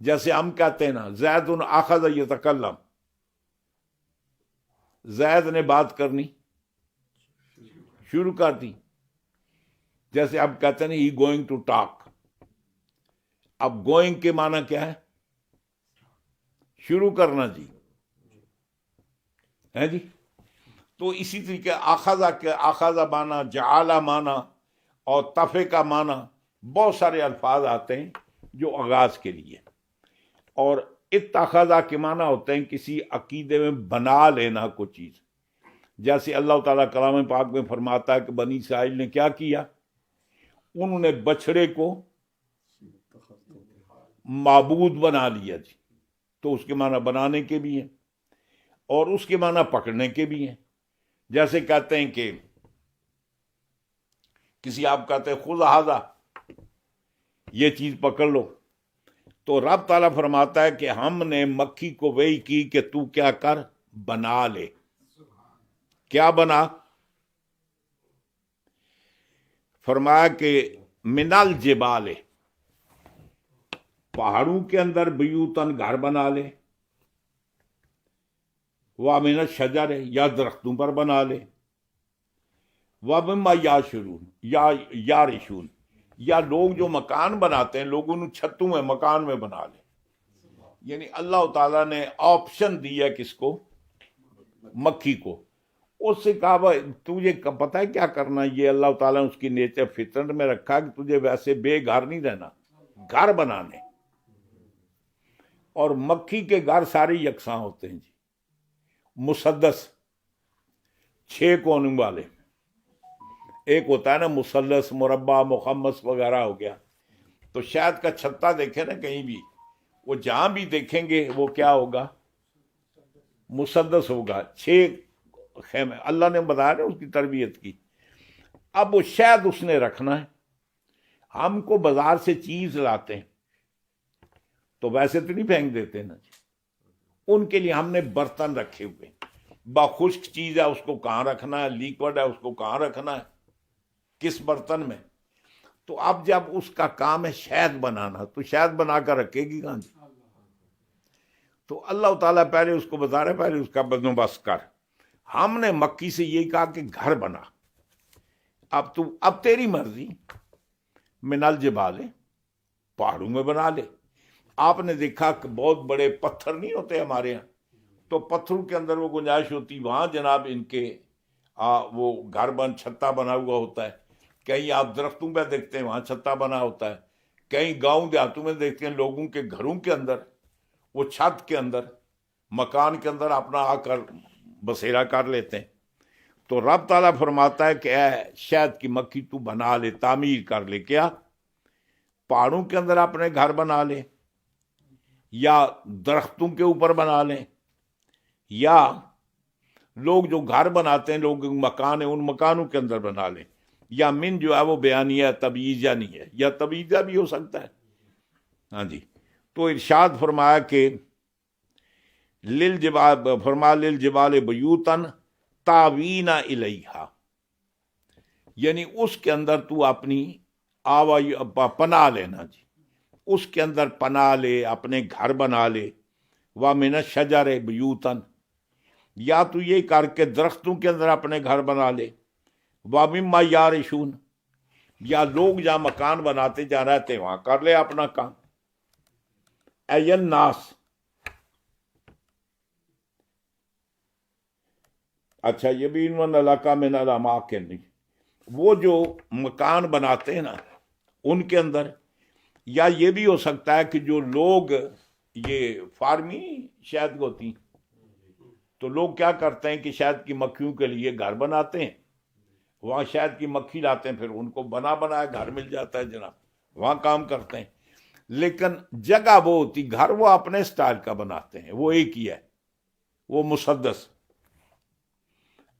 A: جیسے ہم کہتے ہیں نا زید اخذ یتکلم، زید نے بات کرنی شروع کر دی۔ جیسے اب کہتے ہیں ہی گوئنگ ٹو ٹاک، اب گوئنگ کے معنی کیا ہے؟ شروع کرنا جی، ہے جی۔ تو اسی طریقے اخذ معنی، جعل معنی اور تفع کا معنی، بہت سارے الفاظ آتے ہیں جو آغاز کے لیے۔ اور اتخذ کے معنی ہوتے ہیں کسی عقیدے میں بنا لینا کوئی چیز، جیسے اللہ تعالیٰ کلام پاک میں فرماتا ہے کہ بنی اسرائیل نے کیا کیا، انہوں نے بچھڑے کو معبود بنا لیا جی۔ تو اس کے معنی بنانے کے بھی ہیں اور اس کے معنی پکڑنے کے بھی ہیں۔ جیسے کہتے ہیں کہ کسی آپ کہتے ہیں خذ ھذا، یہ چیز پکڑ لو، تو رب تعالیٰ فرماتا ہے کہ ہم نے مکھی کو وحی کی کہ تو کیا کر، بنا لے۔ کیا بنا؟ فرمایا کہ من الجبال، پہاڑوں کے اندر بیوتن گھر بنا لے، وَمِنَ الشَّجَرِ یا درختوں پر بنا لے، وَمِمَّا یَعْرِشُونَ یارشون، یا لوگ جو مکان بناتے ہیں لوگوں نے چھتوں میں مکان میں بنا لے۔ یعنی اللہ تعالیٰ نے آپشن دیا کس کو؟ مکھی کو۔ اس سے کہا بھائی تجھے پتہ ہے کیا کرنا، یہ اللہ تعالیٰ نے اس کی نیچر فطرت میں رکھا کہ تجھے ویسے بے گھر نہیں رہنا، گھر بنانے۔ اور مکھی کے گھر سارے یکساں ہوتے ہیں جی، مسدس 6 کونوں والے، ایک ہوتا ہے نا مثلث، مربع، مخمس وغیرہ ہو گیا۔ تو شاید کا چھتا دیکھیں نا کہیں بھی، وہ جہاں بھی دیکھیں گے وہ کیا ہوگا؟ مسدس ہوگا، 6 خیمے۔ اللہ نے بتایا نا اس کی تربیت کی۔ اب وہ شاید اس نے رکھنا ہے۔ ہم کو بازار سے چیز لاتے ہیں تو ویسے تو نہیں پھینک دیتے نا جی، ان کے لیے ہم نے برتن رکھے ہوئے، خشک چیز ہے اس کو کہاں رکھنا ہے، لیکوڈ ہے اس کو کہاں رکھنا ہے، کس برتن میں۔ تو اب جب اس کا کام ہے شہد بنانا، تو شہد بنا کر رکھے گی کہاں جی؟ تو اللہ تعالیٰ پہلے اس کو بتا رہے پہلے اس کا بندوبست کر. ہم نے مکی سے یہی کہا کہ گھر بنا، اب تیری مرضی، من الجبال، پہاڑوں میں بنا لے. آپ نے دیکھا کہ بہت بڑے پتھر نہیں ہوتے ہمارے یہاں، تو پتھروں کے اندر وہ گنجائش ہوتی، وہاں جناب ان کے وہ گھر بن چھتا بنا ہوا ہوتا ہے. کہیں آپ درختوں پہ دیکھتے ہیں وہاں چھتا بنا ہوتا ہے، کہیں گاؤں دیہاتوں میں دیکھتے ہیں لوگوں کے گھروں کے اندر وہ چھت کے اندر مکان کے اندر اپنا آ کر بسیرا کر لیتے ہیں. تو رب تعالیٰ فرماتا ہے کہ اے شہد کی مکھی تو بنا لے، تعمیر کر لے. کیا؟ پہاڑوں کے اندر اپنے گھر بنا لے، یا درختوں کے اوپر بنا لیں، یا لوگ جو گھر بناتے ہیں لوگ مکان ہیں ان مکانوں کے اندر بنا لیں. یا من جو ہے وہ بیانیہ تبعیضیہ نہیں ہے، یا تبعیضیہ بھی ہو سکتا ہے. ہاں جی. تو ارشاد فرمایا کہ للجبال بیوتن تاوینا الیہا، یعنی اس کے اندر تو اپنی پناہ لینا جی، اس کے اندر پناہ لے، اپنے گھر بنا لے. وَمِنَ الشَّجَرِ بیوتن، یا تو یہ کر کے درختوں کے اندر اپنے گھر بنا لے. وَمِمَّا یَعْرِشُونَ، یا لوگ جہاں مکان بناتے جا رہتے وہاں کر لے اپنا کام. اَيَّ النَّاسِ، اچھا یہ بھی انون علاقہ میں نہ کے نہیں، وہ جو مکان بناتے ہیں نا ان کے اندر، یا یہ بھی ہو سکتا ہے کہ جو لوگ یہ فارمی شہد ہوتی تو لوگ کیا کرتے ہیں کہ شہد کی مکھیوں کے لیے گھر بناتے ہیں، وہاں شہد کی مکھی لاتے ہیں، پھر ان کو بنایا گھر مل جاتا ہے جناب، وہاں کام کرتے ہیں. لیکن جگہ وہ ہوتی، گھر وہ اپنے سٹائل کا بناتے ہیں، وہ ایک ہی ہے، وہ مسدس.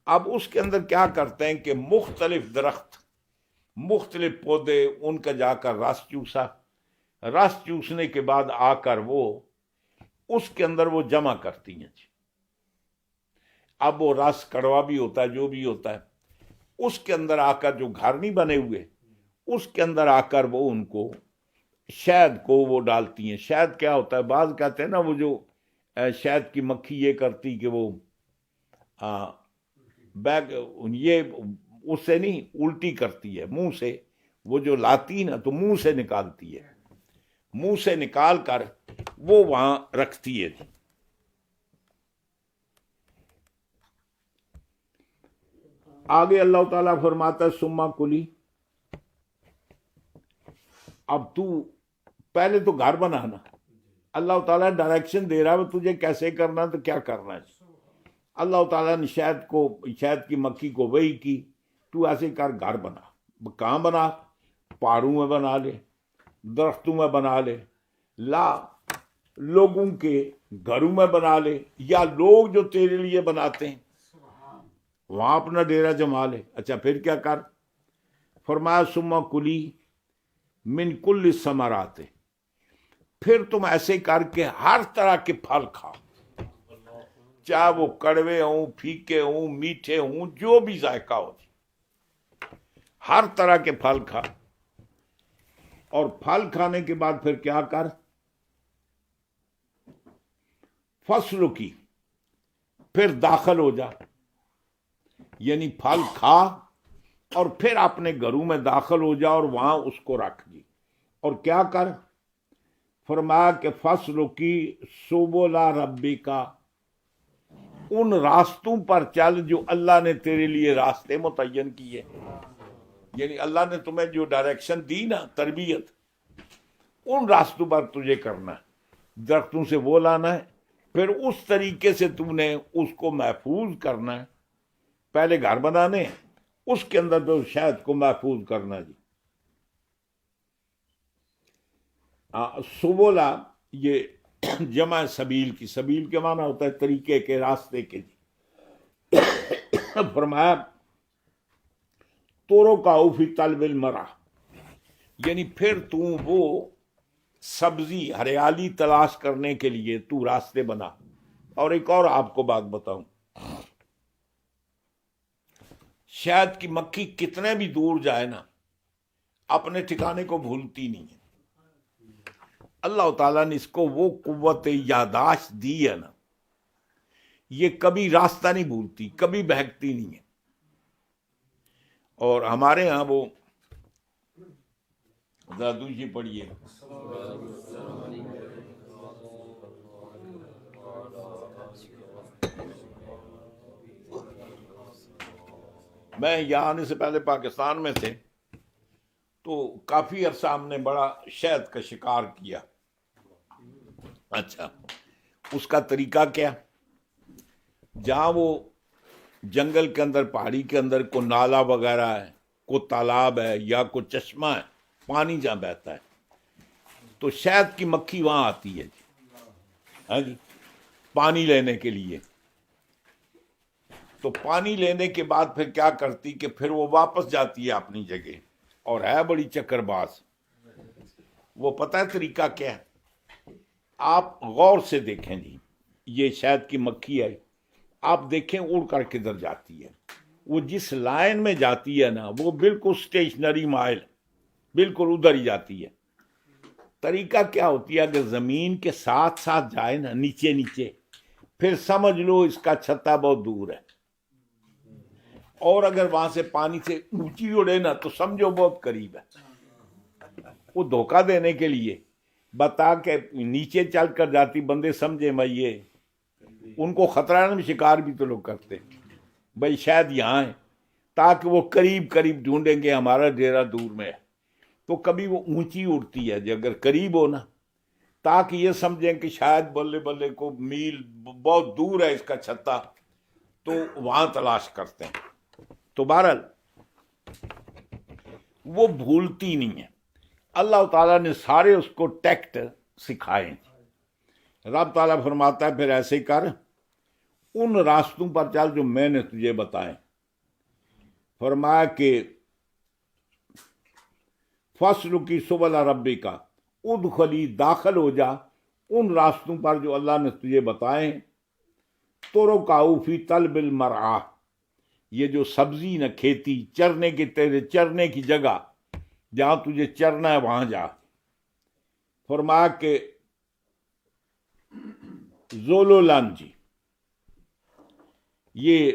A: اب اس کے اندر کیا کرتے ہیں کہ مختلف درخت، مختلف پودے، ان کا جا کر رس چوسا، رس چوسنے کے بعد آ کر وہ اس کے اندر وہ جمع کرتی ہیں. اب وہ رس کڑوا بھی ہوتا ہے جو بھی ہوتا ہے، اس کے اندر آ کر جو گھر نہیں بنے ہوئے اس کے اندر آ کر وہ ان کو شہد کو وہ ڈالتی ہیں. شہد کیا ہوتا ہے؟ بعض کہتے ہیں نا وہ جو شہد کی مکھی یہ کرتی کہ وہ بیگ یہ اس سے نہیں الٹی کرتی ہے، منہ سے وہ جو لاتی نا تو منہ سے نکالتی ہے، منہ سے نکال کر وہ وہاں رکھتی ہے. آگے اللہ تعالیٰ فرماتا ہے سما کلی، اب تو پہلے تو گھر بنانا، اللہ تعالیٰ ڈائریکشن دے رہا ہے تجھے کیسے کرنا تو کیا کرنا ہے. اللہ تعالیٰ نے شہد کی مکھی کو وہی کی، تو ایسے کر گھر بنا. کہاں بنا؟ پہاڑوں میں بنا لے، درختوں میں بنا لے، لا لوگوں کے گھروں میں بنا لے، یا لوگ جو تیرے لیے بناتے ہیں وہاں اپنا ڈیرا جما لے. اچھا پھر کیا کر؟ فرمایا سما کلی من کل الثمرات، پھر تم ایسے کر کے ہر طرح کے پھل کھاؤ، چاہے وہ کڑوے ہوں، پھیکے ہوں، میٹھے ہوں، جو بھی ذائقہ ہو، ہر طرح کے پھل کھا. اور پھل کھانے کے بعد پھر کیا کر؟ فصل کی، پھر داخل ہو جا، یعنی پھل کھا اور پھر اپنے گھروں میں داخل ہو جا اور وہاں اس کو رکھ دی. اور کیا کر؟ فرمایا کہ فصل کی سبلا ربی کا، ان راستوں پر چل جو اللہ نے تیرے لیے راستے متعین کیے، یعنی اللہ نے تمہیں جو ڈائریکشن دی نا، تربیت، ان راستوں پر تجھے کرنا ہے. درختوں سے وہ لانا ہے، پھر اس طریقے سے تم نے اس کو محفوظ کرنا ہے. پہلے گھر بنانے، اس کے اندر تو شہد کو محفوظ کرنا جی. سبولا یہ جمع سبیل کی، سبیل کے معنی ہوتا ہے طریقے کے، راستے کے جی. فرمایا تورو کا فی طلب المرا، یعنی پھر تو وہ سبزی ہریالی تلاش کرنے کے لیے تو راستے بنا. اور ایک اور آپ کو بات بتاؤں، شہد کی مکھی کتنے بھی دور جائے نا اپنے ٹھکانے کو بھولتی نہیں ہے. اللہ تعالیٰ نے اس کو وہ قوت یاداشت دی ہے نا، یہ کبھی راستہ نہیں بھولتی، کبھی بہکتی نہیں ہے. اور ہمارے ہاں وہ دادو جی پڑھیے. میں یہاں آنے سے پہلے پاکستان میں تھے تو کافی عرصہ ہم نے بڑا شہد کا شکار کیا. اچھا، اس کا طریقہ کیا؟ جہاں وہ جنگل کے اندر، پہاڑی کے اندر کوئی نالا وغیرہ ہے، کوئی تالاب ہے یا کوئی چشمہ ہے، پانی جہاں بہتا ہے، تو شہد کی مکھی وہاں آتی ہے جی. ہاں جی، پانی لینے کے لیے. تو پانی لینے کے بعد پھر کیا کرتی کہ پھر وہ واپس جاتی ہے اپنی جگہ، اور ہے بڑی چکر باز. وہ پتہ ہے طریقہ کیا ہے؟ آپ غور سے دیکھیں جی، یہ شہد کی مکھی ہے، آپ دیکھیں اڑ کر کدھر جاتی ہے. وہ جس لائن میں جاتی ہے نا، وہ بالکل اسٹیشنری مائل، بالکل ادھر ہی جاتی ہے. طریقہ کیا ہوتی ہے؟ اگر زمین کے ساتھ ساتھ جائے نا، نیچے نیچے، پھر سمجھ لو اس کا چھتا بہت دور ہے. اور اگر وہاں سے پانی سے اونچی اڑے نا تو سمجھو بہت قریب ہے. وہ دھوکہ دینے کے لیے بتا کہ نیچے چل کر جاتی، بندے سمجھے میں یہ ان کو خطرہ نہ، شکار بھی تو لوگ کرتے بھائی شاید یہاں ہے، تاکہ وہ قریب قریب ڈھونڈیں گے ہمارا ڈیرا دور میں ہے. تو کبھی وہ اونچی اڑتی ہے جی اگر قریب ہو نا، تاکہ یہ سمجھیں کہ شاید بلے بلے کو میل بہت دور ہے اس کا چھتا، تو وہاں تلاش کرتے ہیں. تو بہرحال وہ بھولتی نہیں ہے. اللہ تعالیٰ نے سارے اس کو ٹیکٹ سکھائے. رب تعالیٰ فرماتا ہے پھر ایسے کر، ان راستوں پر چل جو میں نے تجھے بتائے. فرمایا کہ فصل کی سبل ربی کا، ادخلی داخل ہو جا ان راستوں پر جو اللہ نے تجھے بتائے. ترکعوا فی طلب المرعا، یہ جو سبزی نہ کھیتی، چرنے کی، تیرے چرنے کی جگہ جہاں تجھے چرنا ہے وہاں جا. فرمایا کہ زولولان جی، یہ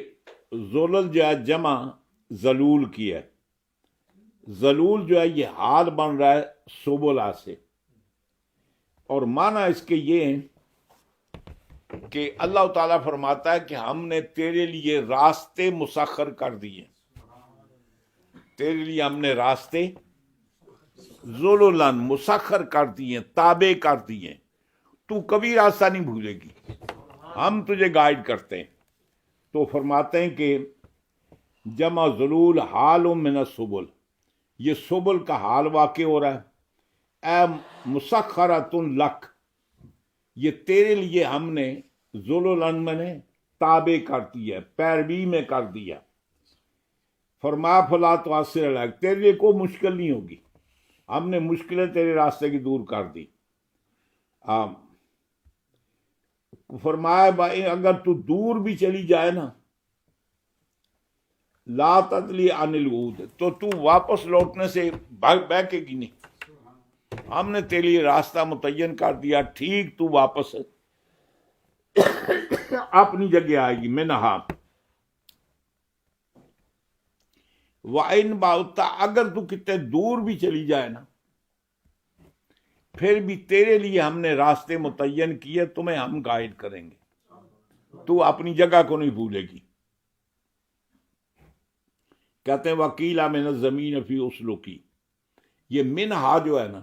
A: زولل جو ہے جمع زلول کی ہے. زلول جو ہے یہ حال بن رہا ہے سبلا سے، اور معنی اس کے یہ ہیں کہ اللہ تعالیٰ فرماتا ہے کہ ہم نے تیرے لیے راستے مسخر کر دیے. تیرے لیے ہم نے راستے ذللاً مسخر کر دیے، تابع کر دیے. تو کبھی راستہ نہیں بھولے گی، ہم تجھے گائیڈ کرتے ہیں. تو فرماتے ہیں کہ جمع ذلول حال من السبل، یہ سبل کا حال واقع ہو رہا ہے. اے مسخرۃ لک، یہ تیرے لیے ہم نے ذللاً میں نے تابع کر دیا، پیروی میں کر دیا. فرمایا فلا تعسر علیک، تیرے لیے کوئی مشکل نہیں ہوگی، ہم نے مشکلیں تیرے راستے کی دور کر دی. فرمایا بھائی اگر تو دور بھی چلی جائے نا، لا تدلی عن العود، تو واپس لوٹنے سے بہکے گی نہیں. ہم نے تیرے لیے راستہ متعین کر دیا، ٹھیک تو واپس اپنی جگہ آئے گی. منہا وَإِنْ بَعُدْتَ، اگر تو کتنے دور بھی چلی جائے نا، پھر بھی تیرے لیے ہم نے راستے متعین کیے، تمہیں ہم گائیڈ کریں گے، تو اپنی جگہ کو نہیں بھولے گی. کہتے ہیں وکیلا من الزمین فی اسلکی، یہ من ہا جو ہے نا،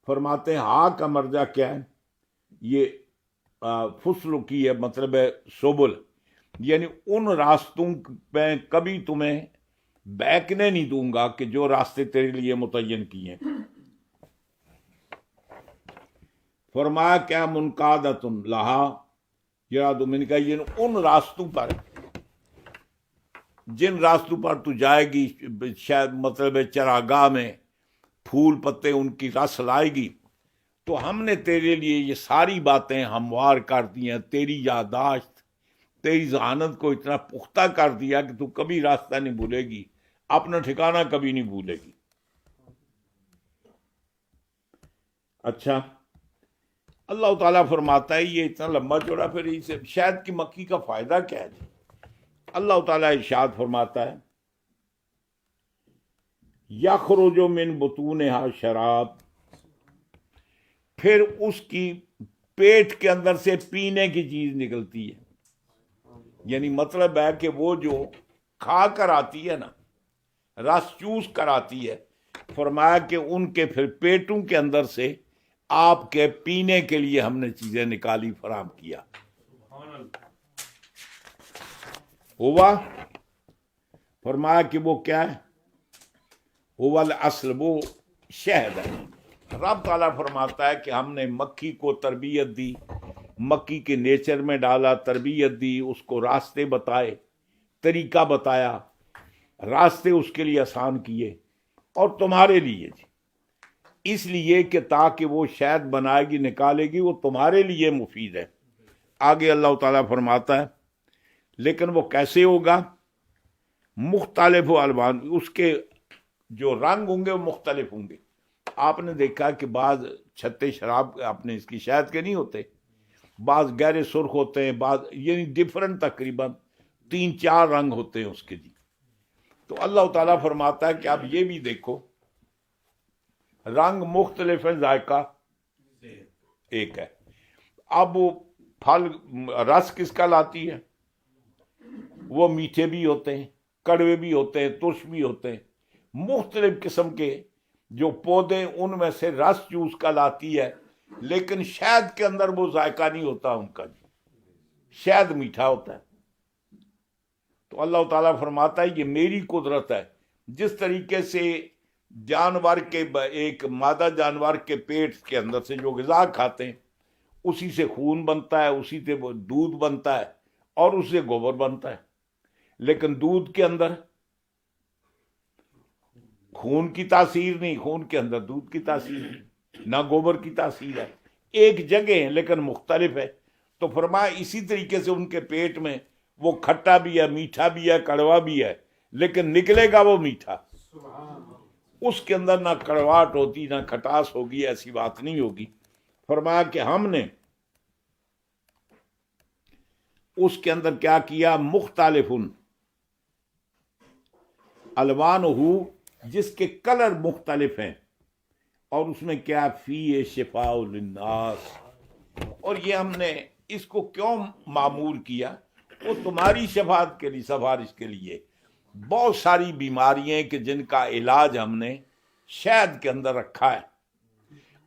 A: فرماتے ہیں ہا کا مرجع کیا ہے؟ یہ فصل کی ہے، مطلب ہے سبل، یعنی ان راستوں پہ کبھی تمہیں بیکنے نہیں دوں گا کہ جو راستے تیرے لیے متعین کیے. فرمایا کیا منقادۃ لہا یراد من کا، یہ ان راستوں پر، جن راستوں پر تو جائے گی، شاید مطلب چراگاہ میں پھول پتے ان کی رس لائے گی، تو ہم نے تیرے لیے یہ ساری باتیں ہموار کر دی ہیں. تیری یاداشت، تیری ذہانت کو اتنا پختہ کر دیا کہ تو کبھی راستہ نہیں بھولے گی، اپنا ٹھکانہ کبھی نہیں بھولے گی. اچھا، اللہ تعالیٰ فرماتا ہے یہ اتنا لمبا چوڑا، پھر اسے شہد کی مکھی کا فائدہ کیا ہے جی؟ اللہ تعالیٰ ارشاد فرماتا ہے یخرج من بطونہا شراب، پھر اس کی پیٹ کے اندر سے پینے کی چیز نکلتی ہے، یعنی مطلب ہے کہ وہ جو کھا کر آتی ہے نا، رس چوس کر آتی ہے، فرمایا کہ ان کے پھر پیٹوں کے اندر سے آپ کے پینے کے لیے ہم نے چیزیں نکالی، فراہم کیا۔ ہوا فرمایا کہ وہ کیا ہے؟ ہوا الاصل، وہ شہد ہے۔ رب تعالیٰ فرماتا ہے کہ ہم نے مکھی کو تربیت دی، مکھی کے نیچر میں ڈالا، تربیت دی، اس کو راستے بتائے، طریقہ بتایا، راستے اس کے لیے آسان کیے، اور تمہارے لیے جی، اس لیے کہ تاکہ وہ شہد بنائے گی، نکالے گی، وہ تمہارے لیے مفید ہے۔ آگے اللہ تعالیٰ فرماتا ہے لیکن وہ کیسے ہوگا؟ مختلف الوان، اس کے جو رنگ ہوں گے وہ مختلف ہوں گے۔ آپ نے دیکھا کہ بعض چھتے شراب اپنے اس کی شہد کے نہیں ہوتے، بعض گہرے سرخ ہوتے ہیں، بعض یعنی ڈفرنٹ تقریباً 3-4 رنگ ہوتے ہیں اس کے جی۔ تو اللہ تعالیٰ فرماتا ہے کہ آپ یہ بھی دیکھو، رنگ مختلف ہے، ذائقہ ایک ہے۔ اب وہ پھل رس کس کا لاتی ہے؟ وہ میٹھے بھی ہوتے ہیں، کڑوے بھی ہوتے ہیں، ترش بھی ہوتے ہیں، مختلف قسم کے جو پودے ان میں سے رس چوس کا لاتی ہے، لیکن شہد کے اندر وہ ذائقہ نہیں ہوتا ان کا جی، شہد میٹھا ہوتا ہے۔ تو اللہ تعالیٰ فرماتا ہے یہ میری قدرت ہے، جس طریقے سے جانور کے ایک مادہ جانور کے پیٹ کے اندر سے جو غذا کھاتے ہیں اسی سے خون بنتا ہے، اسی سے وہ دودھ بنتا ہے، اور اس سے گوبر بنتا ہے، لیکن دودھ کے اندر خون کی تاثیر نہیں، خون کے اندر دودھ کی تاثیر نہیں، نہ گوبر کی تاثیر ہے، ایک جگہ ہے لیکن مختلف ہے۔ تو فرمایا اسی طریقے سے ان کے پیٹ میں وہ کھٹا بھی ہے، میٹھا بھی ہے، کڑوا بھی ہے، لیکن نکلے گا وہ میٹھا، اس کے اندر نہ کڑواہٹ ہوتی نہ کھٹاس ہوگی، ایسی بات نہیں ہوگی۔ فرمایا کہ ہم نے اس کے اندر کیا کیا؟ مختلف الوان ہو، جس کے کلر مختلف ہیں، اور اس میں کیا؟ فی شفاء للناس۔ اور یہ ہم نے اس کو کیوں معمول کیا؟ وہ تمہاری شفاعت کے لیے، سفارش کے لیے۔ بہت ساری بیماریاں کہ جن کا علاج ہم نے شہد کے اندر رکھا ہے،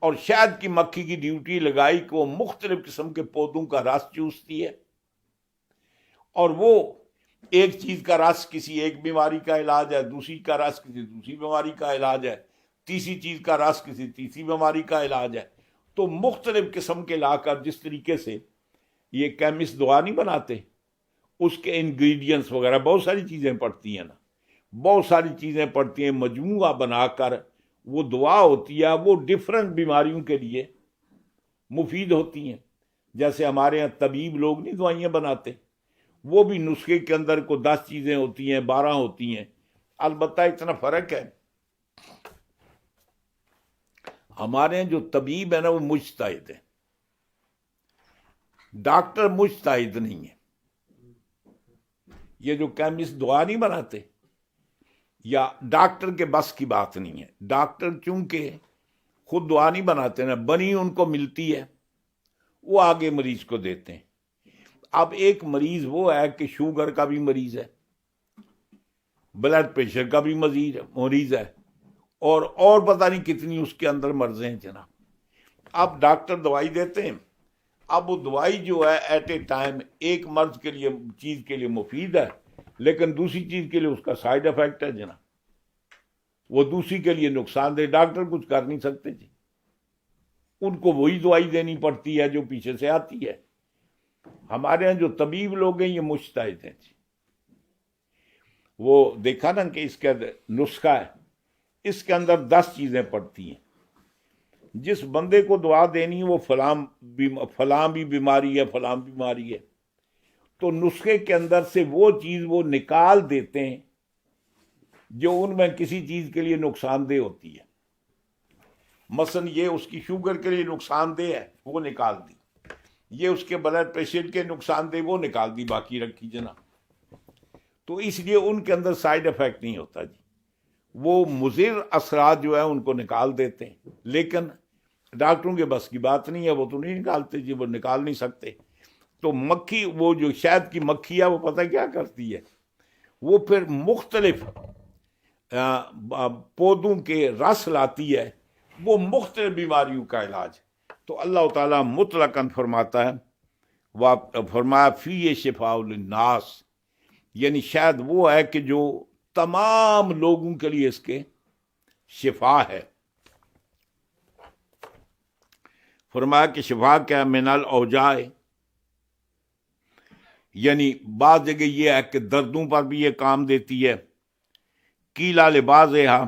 A: اور شہد کی مکھی کی ڈیوٹی لگائی کہ وہ مختلف قسم کے پودوں کا رس چوستی ہے، اور وہ ایک چیز کا رس کسی ایک بیماری کا علاج ہے، دوسری کا رس کسی دوسری بیماری کا علاج ہے، تیسری چیز کا رس کسی تیسری بیماری کا علاج ہے۔ تو مختلف قسم کے لا کر، جس طریقے سے یہ کیمسٹ دوا نہیں بناتے، اس کے انگریڈینٹس وغیرہ بہت ساری چیزیں پڑتی ہیں نا، بہت ساری چیزیں پڑتی ہیں، مجموعہ بنا کر وہ دعا ہوتی ہے، وہ ڈفرنٹ بیماریوں کے لیے مفید ہوتی ہیں۔ جیسے ہمارے یہاں طبیب لوگ نہیں دوائیاں بناتے، وہ بھی نسخے کے اندر کو 10 چیزیں ہوتی ہیں، 12 ہوتی ہیں، البتہ اتنا فرق ہے، ہمارے یہاں جو طبیب ہے نا وہ مجتہد ہے، ڈاکٹر مجتہد نہیں ہے۔ یہ جو کیمسٹ دعا نہیں بناتے، یا ڈاکٹر کے بس کی بات نہیں ہے، ڈاکٹر چونکہ خود دعا نہیں بناتے نا، بنی ان کو ملتی ہے، وہ آگے مریض کو دیتے ہیں۔ اب ایک مریض وہ ہے کہ شوگر کا بھی مریض ہے، بلڈ پریشر کا بھی مریض ہے، اور پتہ نہیں کتنی اس کے اندر مرضیں ہیں جناب۔ اب ڈاکٹر دوائی دیتے ہیں، اب وہ دوائی جو ہے ایٹ اے ٹائم ایک مرض کے لیے چیز کے لیے مفید ہے، لیکن دوسری چیز کے لیے اس کا سائیڈ افیکٹ ہے جناب، وہ دوسری کے لیے نقصان دہ، ڈاکٹر کچھ کر نہیں سکتے جی، ان کو وہی دوائی دینی پڑتی ہے جو پیچھے سے آتی ہے۔ ہمارے ہاں جو طبیب لوگ ہیں یہ مجتہد ہیں جی، وہ دیکھا نا کہ اس کا نسخہ ہے، اس کے اندر 10 چیزیں پڑتی ہیں، جس بندے کو دعا دینی ہے وہ فلاں بھی بیماری ہے، فلاں بیماری ہے، تو نسخے کے اندر سے وہ چیز وہ نکال دیتے ہیں جو ان میں کسی چیز کے لیے نقصان دہ ہوتی ہے۔ مثلا یہ اس کی شوگر کے لیے نقصان دہ ہے، وہ نکال دی، یہ اس کے بلڈ پریشر کے نقصان دہ، وہ نکال دی، باقی رکھی جناب۔ تو اس لیے ان کے اندر سائیڈ افیکٹ نہیں ہوتا جی، وہ مضر اثرات جو ہے ان کو نکال دیتے ہیں، لیکن ڈاکٹروں کے بس کی بات نہیں ہے، وہ تو نہیں نکالتے جی، وہ نکال نہیں سکتے۔ تو مکھی، وہ جو شہد کی مکھی ہے، وہ پتہ کیا کرتی ہے، وہ پھر مختلف پودوں کے رس لاتی ہے، وہ مختلف بیماریوں کا علاج ہے۔ تو اللہ تعالیٰ مطلقاً فرماتا ہے، فرمایا فی شفاء للناس، یعنی شاید وہ ہے کہ جو تمام لوگوں کے لیے اس کے شفا ہے۔ فرمایا کہ شفا کیا، من الاوجاع، یعنی بعض جگہ یہ ہے کہ دردوں پر بھی یہ کام دیتی ہے۔ کیلا لبعضھا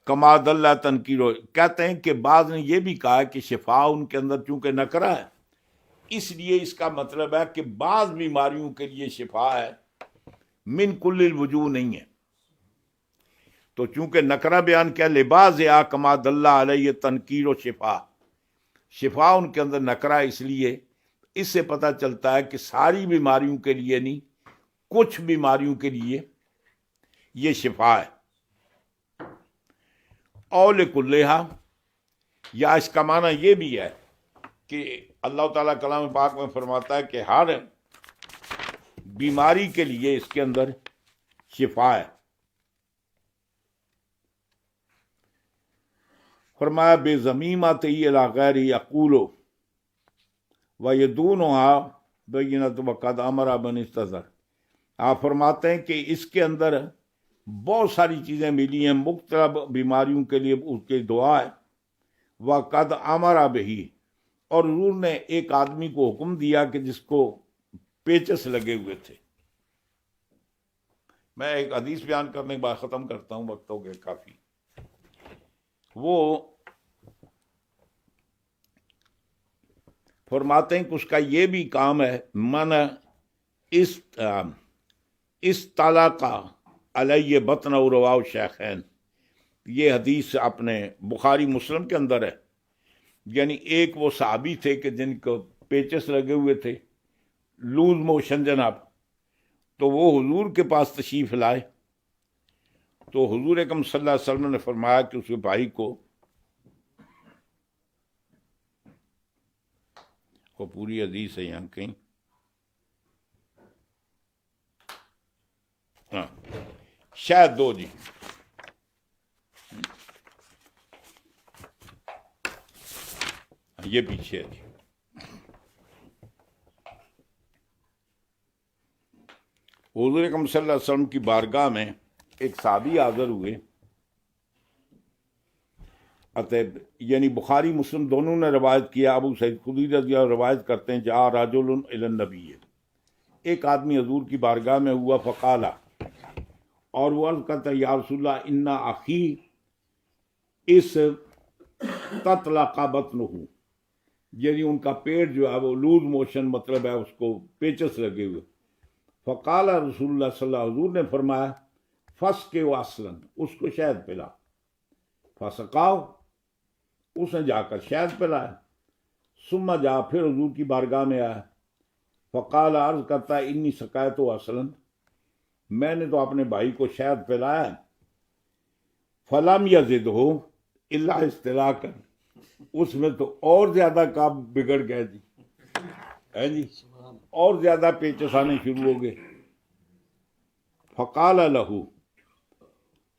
A: کما دل تنکیرو، کہتے ہیں کہ بعض نے یہ بھی کہا کہ شفا ان کے اندر چونکہ نکرہ ہے، اس لیے اس کا مطلب ہے کہ بعض بیماریوں کے لیے شفا ہے، من کل الوجوہ نہیں ہے۔ تو چونکہ نکرہ بیان کیا، لبعضھا کما دل علیہ تنکیر و شفا ان کے اندر نکرہ، اس لیے اس سے پتہ چلتا ہے کہ ساری بیماریوں کے لیے نہیں، کچھ بیماریوں کے لیے یہ شفا ہے۔ اول کلھا، یا اس کا معنی یہ بھی ہے کہ اللہ تعالیٰ کلام پاک میں فرماتا ہے کہ ہر بیماری کے لیے اس کے اندر شفا ہے۔ فرمایا بے ضمیمۃ الی غیر یقول ویدونھا بینۃ وقد امر من استظہر، آپ فرماتے ہیں کہ اس کے اندر بہت ساری چیزیں ملی ہیں مختلف بیماریوں کے لیے، اس کی دعا ہے۔ وقد امر بہ، اور حضور نے ایک آدمی کو حکم دیا کہ جس کو پیچس لگے ہوئے تھے۔ میں ایک حدیث بیان کرنے کے بعد ختم کرتا ہوں، وقت ہو گیا کافی۔ وہ فرماتے ہیں کہ اس کا یہ بھی کام ہے، من اس طالع کا علیہ بطن و رواہ شیخین، یہ حدیث اپنے بخاری مسلم کے اندر ہے۔ یعنی ایک وہ صحابی تھے کہ جن کو پیچس لگے ہوئے تھے، لوز موشن جناب، تو وہ حضور کے پاس تشریف لائے، تو حضور اکرم صلی اللہ علیہ وسلم نے فرمایا کہ اس کے بھائی کو، وہ پوری حدیث ہے یہاں کہیں، ہاں شاید دو جی، یہ پیچھے ہے جی۔ حضور اکرم صلی اللہ علیہ وسلم کی بارگاہ میں ایک صحابی حاضر ہوئے، یعنی بخاری مسلم دونوں نے روایت کیا، ابو سعید خدری رضی اللہ عنہ روایت کرتے ہیں، جاء رجل الی النبی، ایک آدمی حضور کی بارگاہ میں ہوا، فقالا، اور وہ عرض کرتا ہے، یا رسول اللہ انا اخی اس تطلق بطنہ، یعنی ان کا پیٹ جو ہے وہ لوز موشن، مطلب ہے اس کو پیچس لگے ہوئے۔ فقال رسول اللہ صلی اللہ علیہ وسلم، حضور نے فرمایا، فسقہ اصلا، اس کو شہد پلا۔ فسقاؤ، اس نے جا کر شہد پلایا۔ ثم جا، پھر حضور کی بارگاہ میں آیا، فقال، عرض کرتا ہے، انی سقیت اصلا، میں نے تو اپنے بھائی کو شہد پلایا ہے۔ فلم یزدہ الا استراقا، اس میں تو اور زیادہ کام بگڑ گیا جی، ہے جی، اور زیادہ پیچس آنے شروع ہو گئے۔ فقال لہ،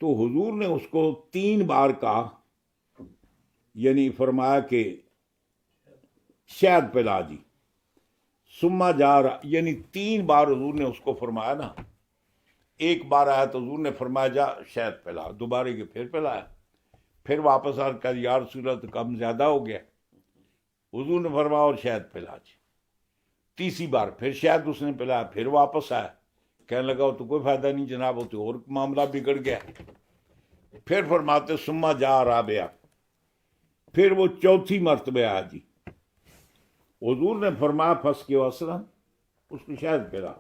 A: تو حضور نے اس کو 3 بار کہا، یعنی فرمایا کہ شہد پلا دی۔ ثم جا، یعنی 3 بار حضور نے اس کو فرمایا نا، ایک بار آیا تو حضور نے فرمایا جا شہد پلا، دوبارہ کے پھر پلایا، پھر واپس آ کر یا رسول اللہ تو کم زیادہ ہو گیا، حضور نے فرمایا اور شہد پلا جی۔ تیسری بار پھر شہد اس نے پلایا، پھر واپس آیا، کہنے لگا وہ تو کوئی فائدہ نہیں جناب، وہ تو اور معاملہ بگڑ گیا۔ پھر فرماتے ثم جا رابعہ، پھر وہ 4تھی مرتبہ آیا جی، حضور نے فرمایا فسقہ اصلا، اس کو شہد پلا۔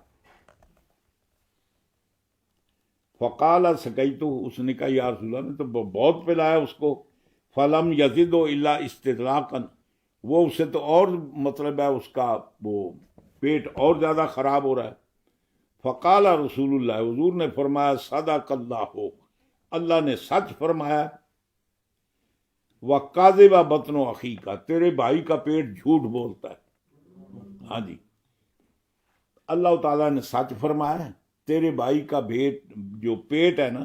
A: فقال سقیتہ، اس نے کہا یا رسول اللہ، نے تو بہت پلایا اس کو، فلم یزد الا استطلاقا، وہ اسے تو اور مطلب ہے اس کا وہ پیٹ اور زیادہ خراب ہو رہا ہے۔ فقال رسول اللہ، حضور نے فرمایا صدق اللہ، اللہ نے سچ فرمایا، وَقَاذِبَ بَطْنُ أَخِيكَ، تیرے بھائی کا پیٹ جھوٹ بولتا ہے۔ ہاں جی، اللہ تعالیٰ نے سچ فرمایا ہے، تیرے بھائی کا جو پیٹ ہے نا